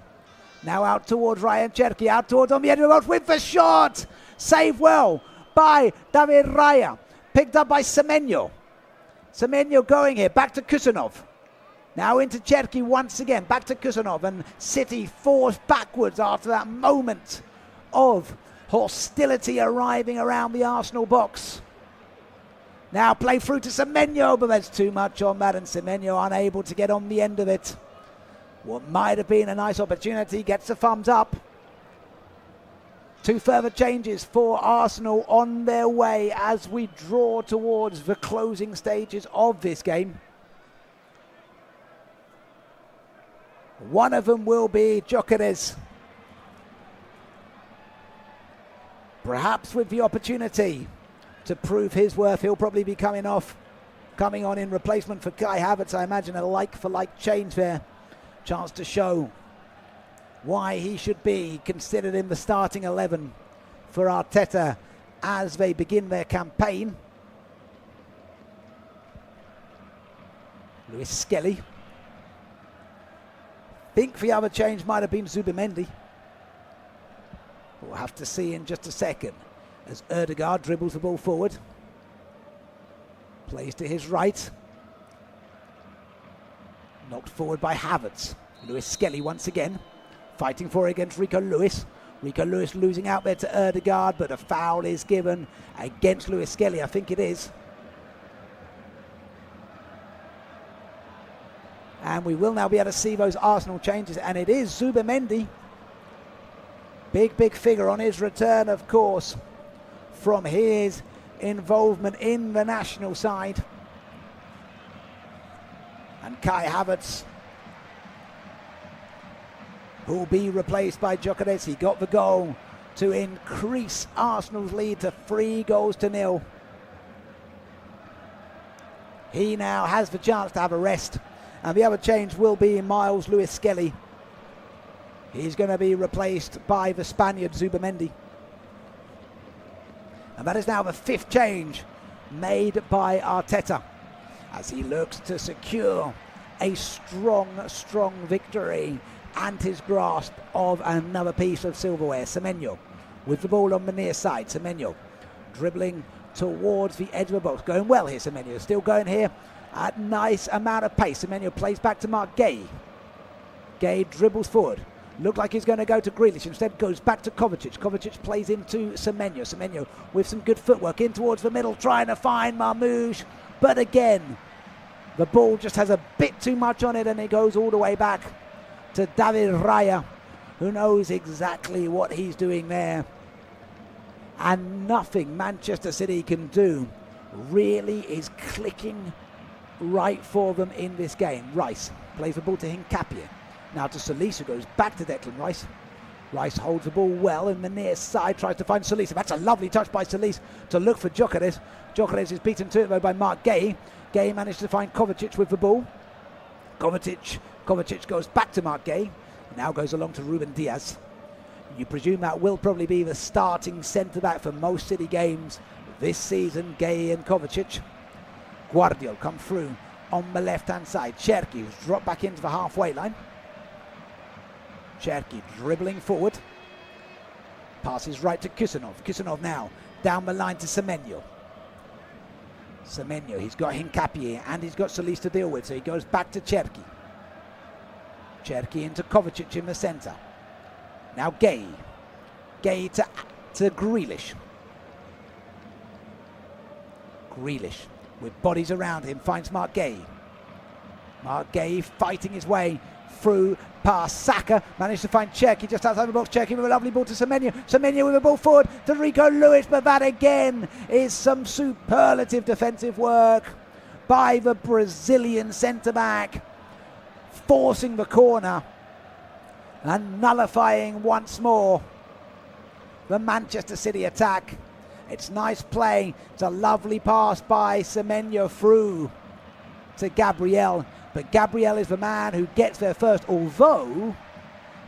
Now out towards Ryan Cherki, out towards on the edge of the box with the shot. Saved well by David Raya. Picked up by Semenyo. Semenyo going here, back to Kusanov. Now into Cherki once again, back to Kusanov, and City forced backwards after that moment of hostility arriving around the Arsenal box. Now play through to Semenyo, but there's too much on that, and Semenyo unable to get on the end of it. What might have been a nice opportunity gets a thumbs up. 2 further changes for Arsenal on their way as we draw towards the closing stages of this game. One of them will be Gyökeres. Perhaps with the opportunity to prove his worth, he'll probably be coming on in replacement for Kai Havertz. I imagine a like-for-like change there. Chance to show why he should be considered in the starting 11 for Arteta as they begin their campaign. Lewis Skelly. Think the other change might have been Zubimendi. We'll have to see in just a second as Ødegaard dribbles the ball forward. Plays to his right. Knocked forward by Havertz. Lewis Skelly once again. Fighting for it against Rico Lewis. Rico Lewis losing out there to Ødegaard, but a foul is given against Lewis Skelly, I think it is. And we will now be able to see those Arsenal changes, and it is Zubimendi. Big figure on his return, of course, from his involvement in the national side. And Kai Havertz, who will be replaced by Gyökeres. He got the goal to increase Arsenal's lead to 3-0. He now has the chance to have a rest. And the other change will be Miles Lewis Skelly. He's going to be replaced by the Spaniard Zubimendi. And that is now the 5th change made by Arteta as he looks to secure a strong victory and his grasp of another piece of silverware. Semenyo with the ball on the near side. Semenyo dribbling towards the edge of the box. Going well here, Semenyo. Still going here at nice amount of pace. Semenyo plays back to Mark Gay. Gay dribbles forward. Looked like he's going to go to Grealish. Instead goes back to Kovacic. Kovacic plays into Semenyo. Semenyo with some good footwork in towards the middle, trying to find Marmoush. But again, the ball just has a bit too much on it and it goes all the way back to David Raya, who knows exactly what he's doing there. And nothing Manchester City can do really is clicking right for them in this game. Rice plays the ball to Hincapie. Now to Solis, who goes back to Declan Rice. Rice holds the ball well in the near side, tries to find Solis. That's a lovely touch by Solis to look for Gyökeres. Gyökeres is beaten to it though by Mark Gay. Gay managed to find Kovacic with the ball. Kovacic goes back to Mark Gay. Now goes along to Ruben Diaz. You presume that will probably be the starting centre-back for most City games this season, Gay and Kovacic. Guardiol come through on the left-hand side. Cherki, who's dropped back into the halfway line. Cherki dribbling forward. Passes right to Kusanov. Kusanov now down the line to Semenyo. Semenyo, he's got Hincapie and he's got Solis to deal with, so he goes back to Cherki. Cherki into Kovacic in the centre. Now Gay. Gay to Grealish. Grealish with bodies around him finds Mark Gay. Mark Gay fighting his way through past Saka. Managed to find Cherki just outside the box. Cherki with a lovely ball to Semenyo. Semenyo with a ball forward to Rico Lewis, but that again is some superlative defensive work by the Brazilian centre-back. forcing the corner and nullifying once more the Manchester City attack. It's nice play. It's a lovely pass by Semenyo through to Gabriel. But Gabriel is the man who gets there first. Although,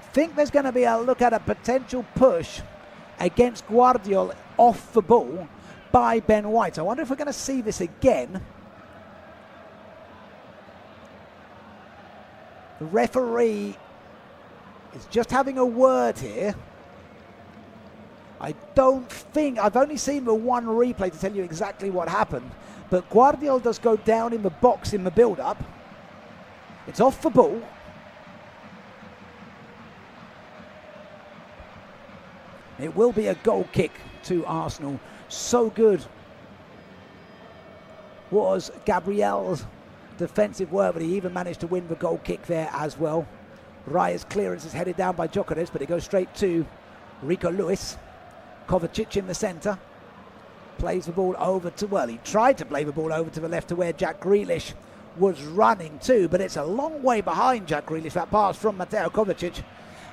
I think there's going to be a look at a potential push against Guardiola off the ball by Ben White. I wonder if we're going to see this again. The referee is just having a word here. I don't think, I've only seen the one replay to tell you exactly what happened, but Guardiola does go down in the box in the build-up. It's off the ball. It will be a goal kick to Arsenal. So good was Gabriel's defensive work, but he even managed to win the goal kick there as well. Raya's clearance is headed down by Gyökeres, but it goes straight to Rico Lewis. Kovacic in the centre. Plays the ball over to, well, he tried to play the ball over to the left to where Jack Grealish was running to, but it's a long way behind Jack Grealish, that pass from Mateo Kovacic.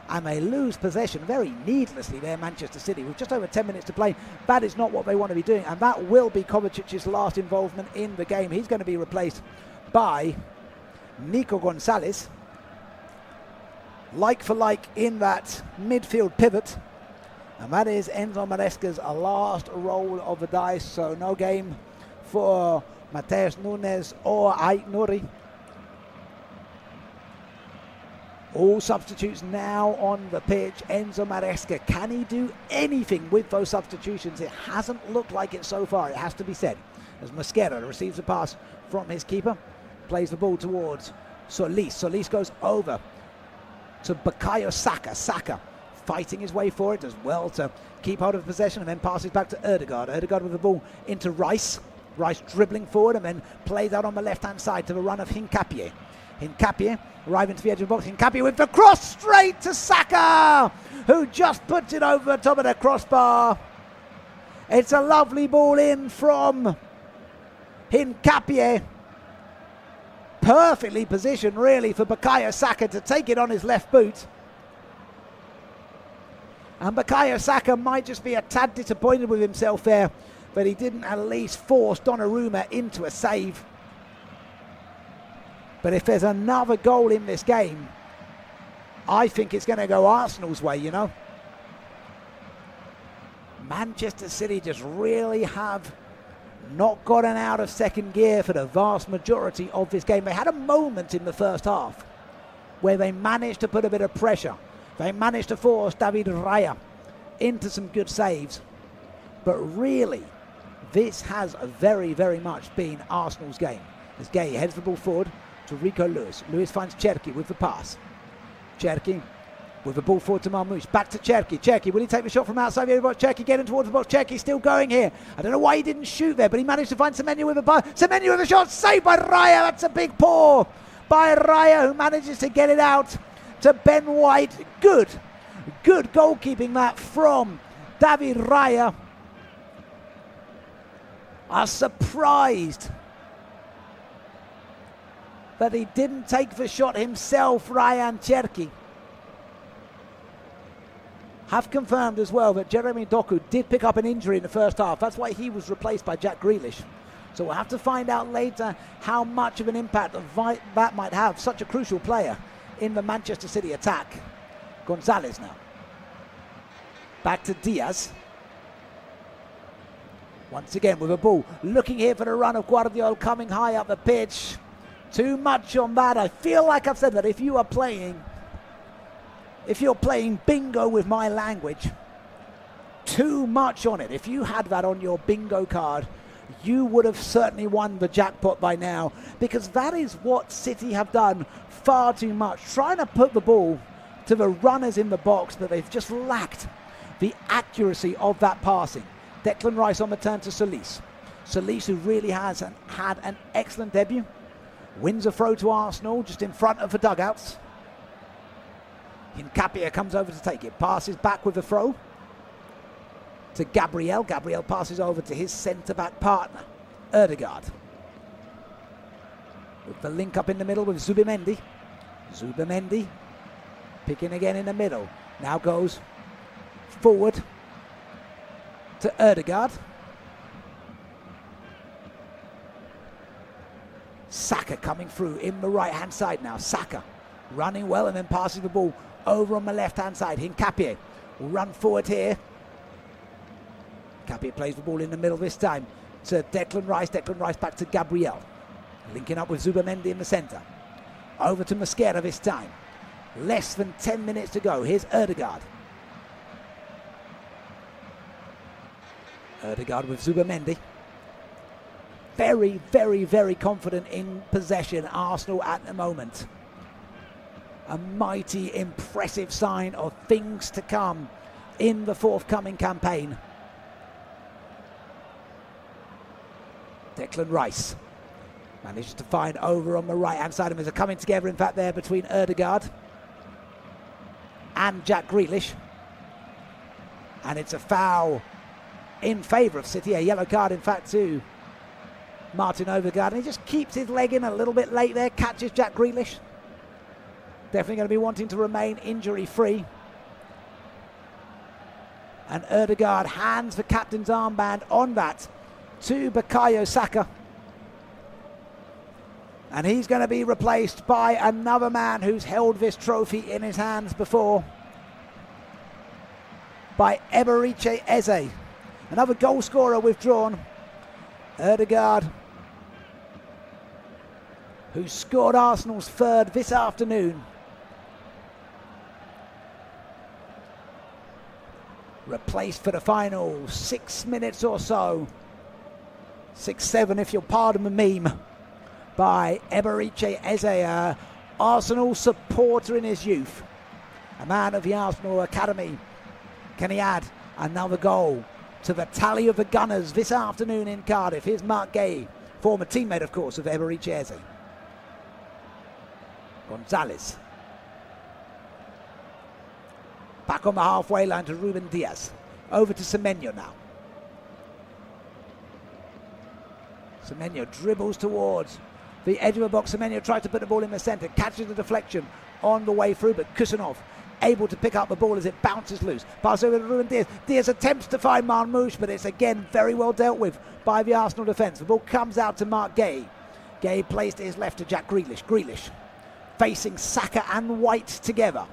And they lose possession very needlessly there, Manchester City, with just over 10 minutes to play. That is not what they want to be doing, and that will be Kovacic's last involvement in the game. He's going to be replaced by Nico Gonzalez. Like for like in that midfield pivot. And that is Enzo Maresca's last roll of the dice. So no game for Mateus Nunes or Ait Nouri. All substitutes now on the pitch. Enzo Maresca, can he do anything with those substitutions? It hasn't looked like it so far, it has to be said. As Mosquera receives the pass from his keeper, plays the ball towards Solis. Solis goes over to Bukayo Saka. Saka fighting his way for it as well to keep hold of possession, and then passes back to Ødegaard. Ødegaard with the ball into Rice. Rice dribbling forward and then plays out on the left-hand side to the run of Hincapié. Hincapié arriving to the edge of the box. Hincapié with the cross straight to Saka, who just puts it over the top of the crossbar. It's a lovely ball in from Hincapié. Perfectly positioned really for Bukayo Saka to take it on his left boot. And Bukayo Saka might just be a tad disappointed with himself there, but he didn't at least force Donnarumma into a save. But if there's another goal in this game, I think it's going to go Arsenal's way, you know. Manchester City just really have not gotten out of second gear for the vast majority of this game. They had a moment in the first half where they managed to put a bit of pressure. They managed to force David Raya into some good saves. But really, this has very, very much been Arsenal's game. As Gay heads the ball forward to Rico Lewis. Lewis finds Cherki with the pass. Cherki with the ball forward to Marmoush. Back to Cherki. Cherki, will he take the shot from outside the box? Cherki getting towards the box. Cherki still going here. I don't know why he didn't shoot there, but he managed to find Semenyo with a pass. Semenyo with a shot. Saved by Raya. That's a big paw by Raya, who manages to get it out to Ben White. Good goalkeeping that from David Raya. I'm surprised that he didn't take the shot himself, Ryan Cherki. Have confirmed as well that Jeremy Doku did pick up an injury in the first half. That's why he was replaced by Jack Grealish. So we'll have to find out later how much of an impact that might have. Such a crucial player in the Manchester City attack. Gonzalez now. Back to Diaz. Once again with a ball. Looking here for the run of Guardiola coming high up the pitch. Too much on that. I feel like I've said that if you're playing bingo with my language, too much on it. If you had that on your bingo card, you would have certainly won the jackpot by now, because that is what City have done far too much, trying to put the ball to the runners in the box, but they've just lacked the accuracy of that passing. Declan Rice on the turn to Solis. Solis, who really has had an excellent debut, wins a throw to Arsenal just in front of the dugouts. Hincapié comes over to take it, passes back with the throw to Gabriel. Gabriel passes over to his centre-back partner, Ødegaard. With the link up in the middle with Zubimendi. Zubamendi picking again in the middle. Now goes forward to Ødegaard. Saka coming through in the right hand side now. Saka running well and then passing the ball over on the left hand side. Hincapié will run forward here. Hincapié plays the ball in the middle this time to Declan Rice. Declan Rice back to Gabriel. Linking up with Zubamendi in the centre. Over to Mosquera this time. Less than 10 minutes to go. Here's Ødegaard. Ødegaard with Zubamendi. Very, very, very confident in possession, Arsenal at the moment. A mighty, impressive sign of things to come in the forthcoming campaign. Declan Rice manages to find over on the right-hand side of him. There's a coming together, in fact, there between Ødegaard and Jack Grealish. And it's a foul in favour of City. A yellow card, in fact, to Martin Ødegaard. And he just keeps his leg in a little bit late there. Catches Jack Grealish. Definitely going to be wanting to remain injury-free. And Ødegaard hands the captain's armband on that to Bukayo Saka. And he's going to be replaced by another man who's held this trophy in his hands before. By Eberechi Eze. Another goal scorer withdrawn. Ødegaard, who scored Arsenal's third this afternoon. Replaced for the final 6 minutes or so. 6-7 if you'll pardon the meme. By Eberechi Eze, Arsenal supporter in his youth. A man of the Arsenal Academy. Can he add another goal to the tally of the Gunners this afternoon in Cardiff? Here's Mark Gay, former teammate, of course, of Eberechi Eze. Gonzalez. Back on the halfway line to Ruben Diaz. Over to Semenyo now. Semenyo dribbles towards the edge of the box. Semenyo tries to put the ball in the centre. Catches the deflection on the way through, but Kusanov able to pick up the ball as it bounces loose. Pass over to Ruben Diaz. Diaz attempts to find Marmoush, but it's again very well dealt with by the Arsenal defence. The ball comes out to Mark Gay. Gay plays to his left to Jack Grealish. Grealish facing Saka and White together.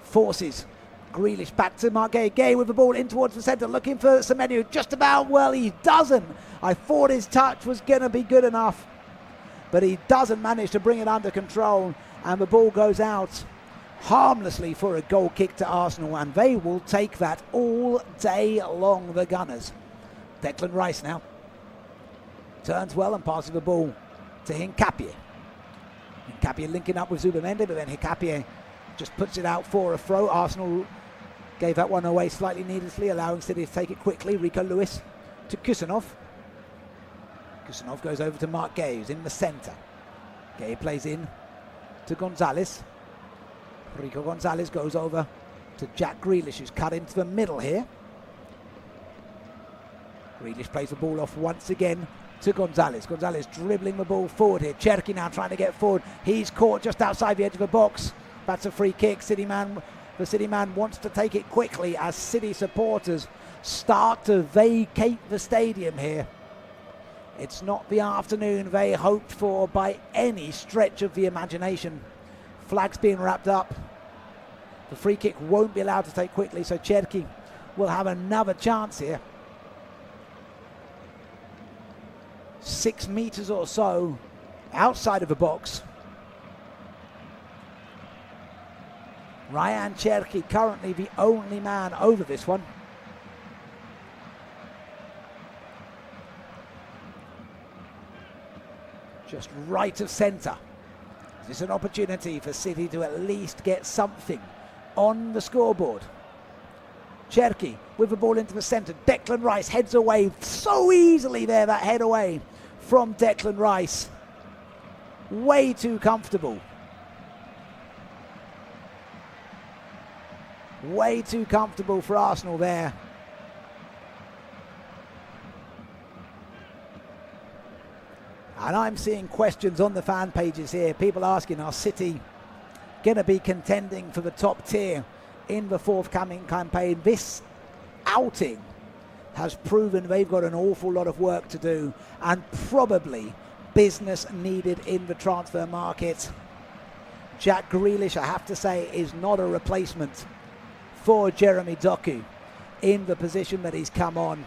Forces Grealish back to Mark Gay. Gay with the ball in towards the centre, looking for Semenyo. Just about, well, he doesn't. I thought his touch was going to be good enough, but he doesn't manage to bring it under control, and the ball goes out harmlessly for a goal kick to Arsenal, and they will take that all day long, the Gunners. Declan Rice now turns well and passes the ball to Hincapié. Hincapié linking up with Zubamendi, but then Hincapié just puts it out for a throw. Arsenal gave that one away slightly needlessly, allowing City to take it quickly. Rico Lewis to Kusanov. Kusanov goes over to Mark Gay, who's in the centre. Gay plays in to Gonzalez. Rico Gonzalez goes over to Jack Grealish, who's cut into the middle here. Grealish plays the ball off once again to Gonzalez. Gonzalez dribbling the ball forward here. Cherki now trying to get forward. He's caught just outside the edge of the box. That's a free kick. The City man wants to take it quickly as City supporters start to vacate the stadium here. It's not the afternoon they hoped for by any stretch of the imagination. Flags being wrapped up. The free kick won't be allowed to take quickly, so Cherki will have another chance here. 6 metres or so outside of the box. Ryan Cherki currently the only man over this one. Just right of centre. Is this an opportunity for City to at least get something on the scoreboard? Cherki with the ball into the centre. Declan Rice heads away so easily there, that head away from Declan Rice. Way too comfortable. Way too comfortable for Arsenal there. And I'm seeing questions on the fan pages here. People asking, are City going to be contending for the top tier in the forthcoming campaign? This outing has proven they've got an awful lot of work to do, and probably business needed in the transfer market. Jack Grealish, I have to say, is not a replacement for Jeremy Doku in the position that he's come on.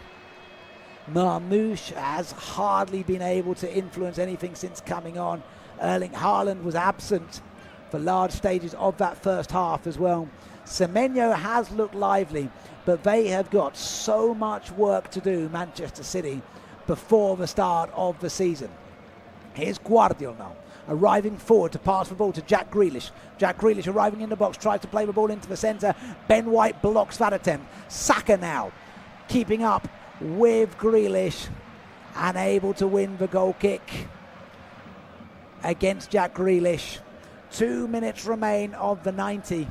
Marmoush has hardly been able to influence anything since coming on. Erling Haaland was absent for large stages of that first half as well. Semenyo has looked lively, but they have got so much work to do, Manchester City, before the start of the season. Here's Guardiola now, arriving forward to pass the ball to Jack Grealish. Jack Grealish arriving in the box, tries to play the ball into the centre. Ben White blocks that attempt. Saka now keeping up with Grealish and able to win the goal kick against Jack Grealish. 2 minutes remain of the 90.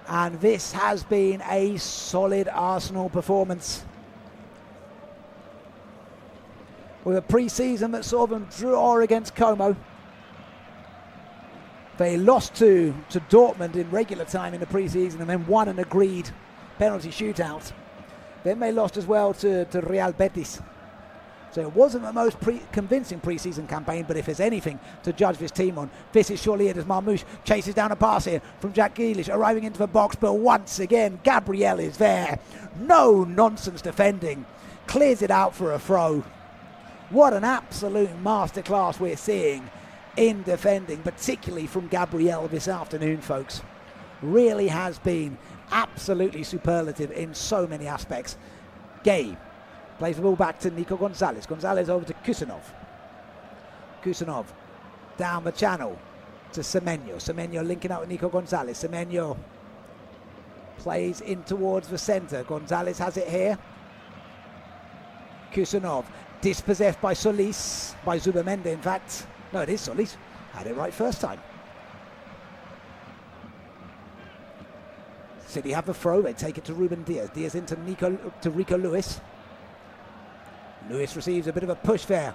And this has been a solid Arsenal performance. With a pre-season that saw them draw against Como. They lost to Dortmund in regular time in the pre-season and then won an agreed penalty shootout. Then they lost as well to Real Betis. So it wasn't the most convincing pre-season campaign, but if there's anything to judge this team on, this is surely it, as Marmoush chases down a pass here from Jack Grealish, arriving into the box, but once again, Gabriel is there. No nonsense defending. Clears it out for a throw. What an absolute masterclass we're seeing in defending, particularly from Gabriel this afternoon, folks. Really has been absolutely superlative in so many aspects. Gay plays the ball back to Nico Gonzalez. Gonzalez over to Kusanov. Kusanov down the channel to Semenyo. Semenyo linking up with Nico Gonzalez. Semenyo plays in towards the centre. Gonzalez has it here. Kusanov dispossessed by Solis, by Zubamende in fact. No, it is Solis. Had it right first time. City have the throw. They take it to Ruben Diaz. Diaz into Rico Lewis. Lewis receives a bit of a push there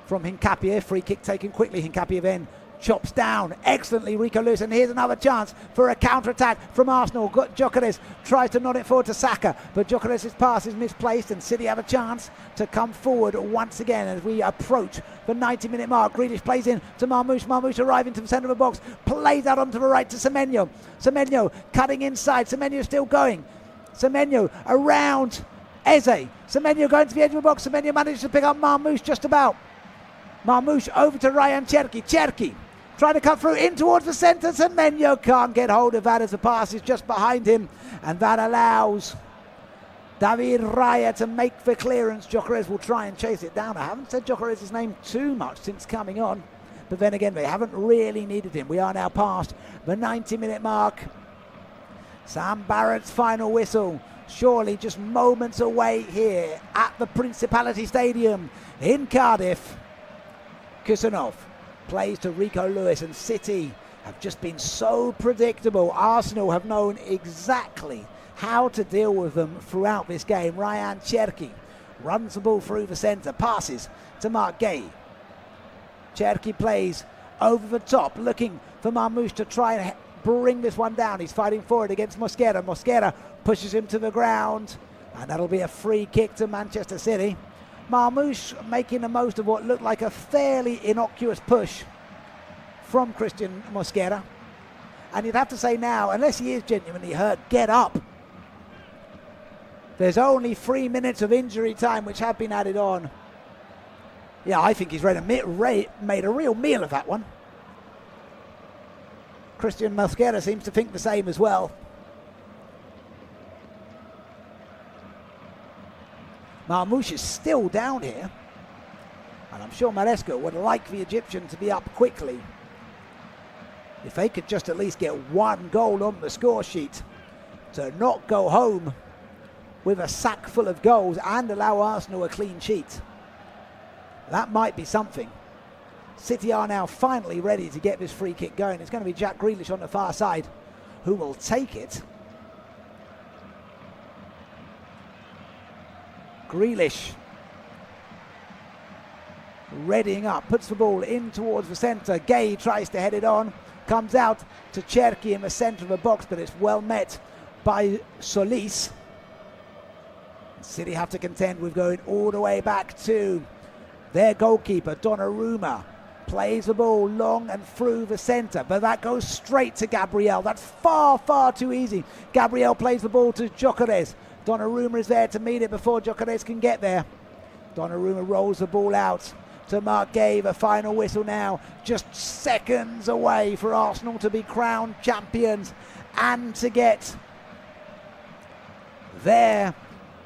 from Hincapie. Free kick taken quickly. Hincapie then chops down excellently Rico Lewis, and here's another chance for a counter-attack from Arsenal. Gyökeres tries to nod it forward to Saka, but Gyökeres' pass is misplaced and City have a chance to come forward once again as we approach the 90-minute mark. Grealish plays in to Marmoush. Marmoush arriving to the centre of the box, plays out onto the right to Semenyo. Semenyo cutting inside. Semenyo still going. Semenyo around Eze. Semenyo going to the edge of the box. Semenyo manages to pick up Marmoush just about. Marmoush over to Ryan Cherki. Cherki trying to cut through in towards the centre. Semenyo can't get hold of that as the pass is just behind him, and that allows David Raya to make the clearance. Gyökeres will try and chase it down. I haven't said Gyökeres' name too much since coming on, but then again, they haven't really needed him. We are now past the 90-minute mark. Sam Barrett's final whistle, surely just moments away here at the Principality Stadium in Cardiff. Kusanov plays to Rico Lewis, and City have just been so predictable. Arsenal have known exactly how to deal with them throughout this game. Ryan Cherki runs the ball through the centre, passes to Mark Gay. Cherki plays over the top, looking for Marmoush to try and bring this one down. He's fighting forward against Mosquera. Mosquera pushes him to the ground, and that'll be a free kick to Manchester City. Marmoush making the most of what looked like a fairly innocuous push from Christian Mosquera. And you'd have to say now, unless he is genuinely hurt, get up. There's only 3 minutes of injury time which have been added on. Yeah, I think he's made a real meal of that one. Christian Mosquera seems to think the same as well. Marmoush is still down here, and I'm sure Maresco would like the Egyptian to be up quickly. If they could just at least get one goal on the score sheet to not go home with a sack full of goals and allow Arsenal a clean sheet, that might be something. City are now finally ready to get this free kick going. It's going to be Jack Grealish on the far side who will take it. Grealish readying up, puts the ball in towards the centre. Gay tries to head it on, comes out to Cherki in the centre of the box, but it's well met by Solis. City have to contend with going all the way back to their goalkeeper, Donnarumma. Plays the ball long and through the centre, but that goes straight to Gabriel. That's far, far too easy. Gabriel plays the ball to Gyökeres. Donnarumma is there to meet it before Gyökeres can get there. Donnarumma rolls the ball out to Mark Gay. The final whistle now, just seconds away for Arsenal to be crowned champions and to get their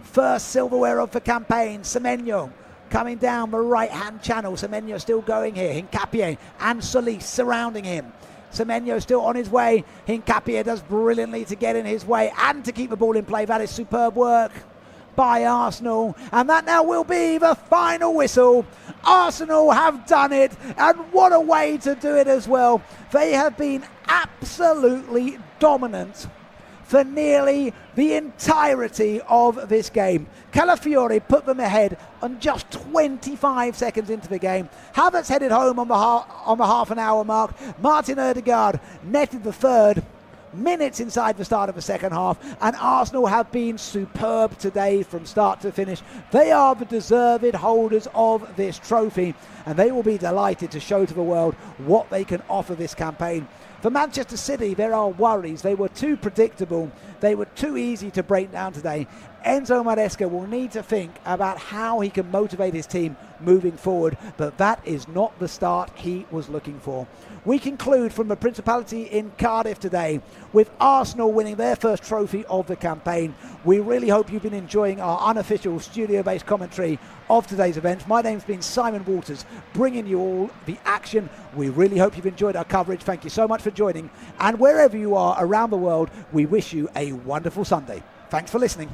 first silverware of the campaign. Semenyo coming down the right-hand channel. Semenyo still going here. Hincapié and Solis surrounding him. Semenyo still on his way. Hincapié does brilliantly to get in his way and to keep the ball in play. That is superb work by Arsenal. And that now will be the final whistle. Arsenal have done it, and what a way to do it as well. They have been absolutely dominant for nearly the entirety of this game. Calafiori put them ahead on just 25 seconds into the game. Havertz headed home on the half an hour mark. Martin Ødegaard netted the third minutes inside the start of the second half, and Arsenal have been superb today from start to finish. They are the deserved holders of this trophy, and they will be delighted to show to the world what they can offer this campaign. For Manchester City, there are worries. They were too predictable. They were too easy to break down today. Enzo Maresca will need to think about how he can motivate his team moving forward, but that is not the start he was looking for. We conclude from the Principality in Cardiff today with Arsenal winning their first trophy of the campaign. We really hope you've been enjoying our unofficial studio-based commentary of today's event. My name's been Simon Walters, bringing you all the action. We really hope you've enjoyed our coverage. Thank you so much for joining, and wherever you are around the world, we wish you a wonderful Sunday. Thanks for listening.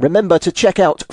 Remember to check out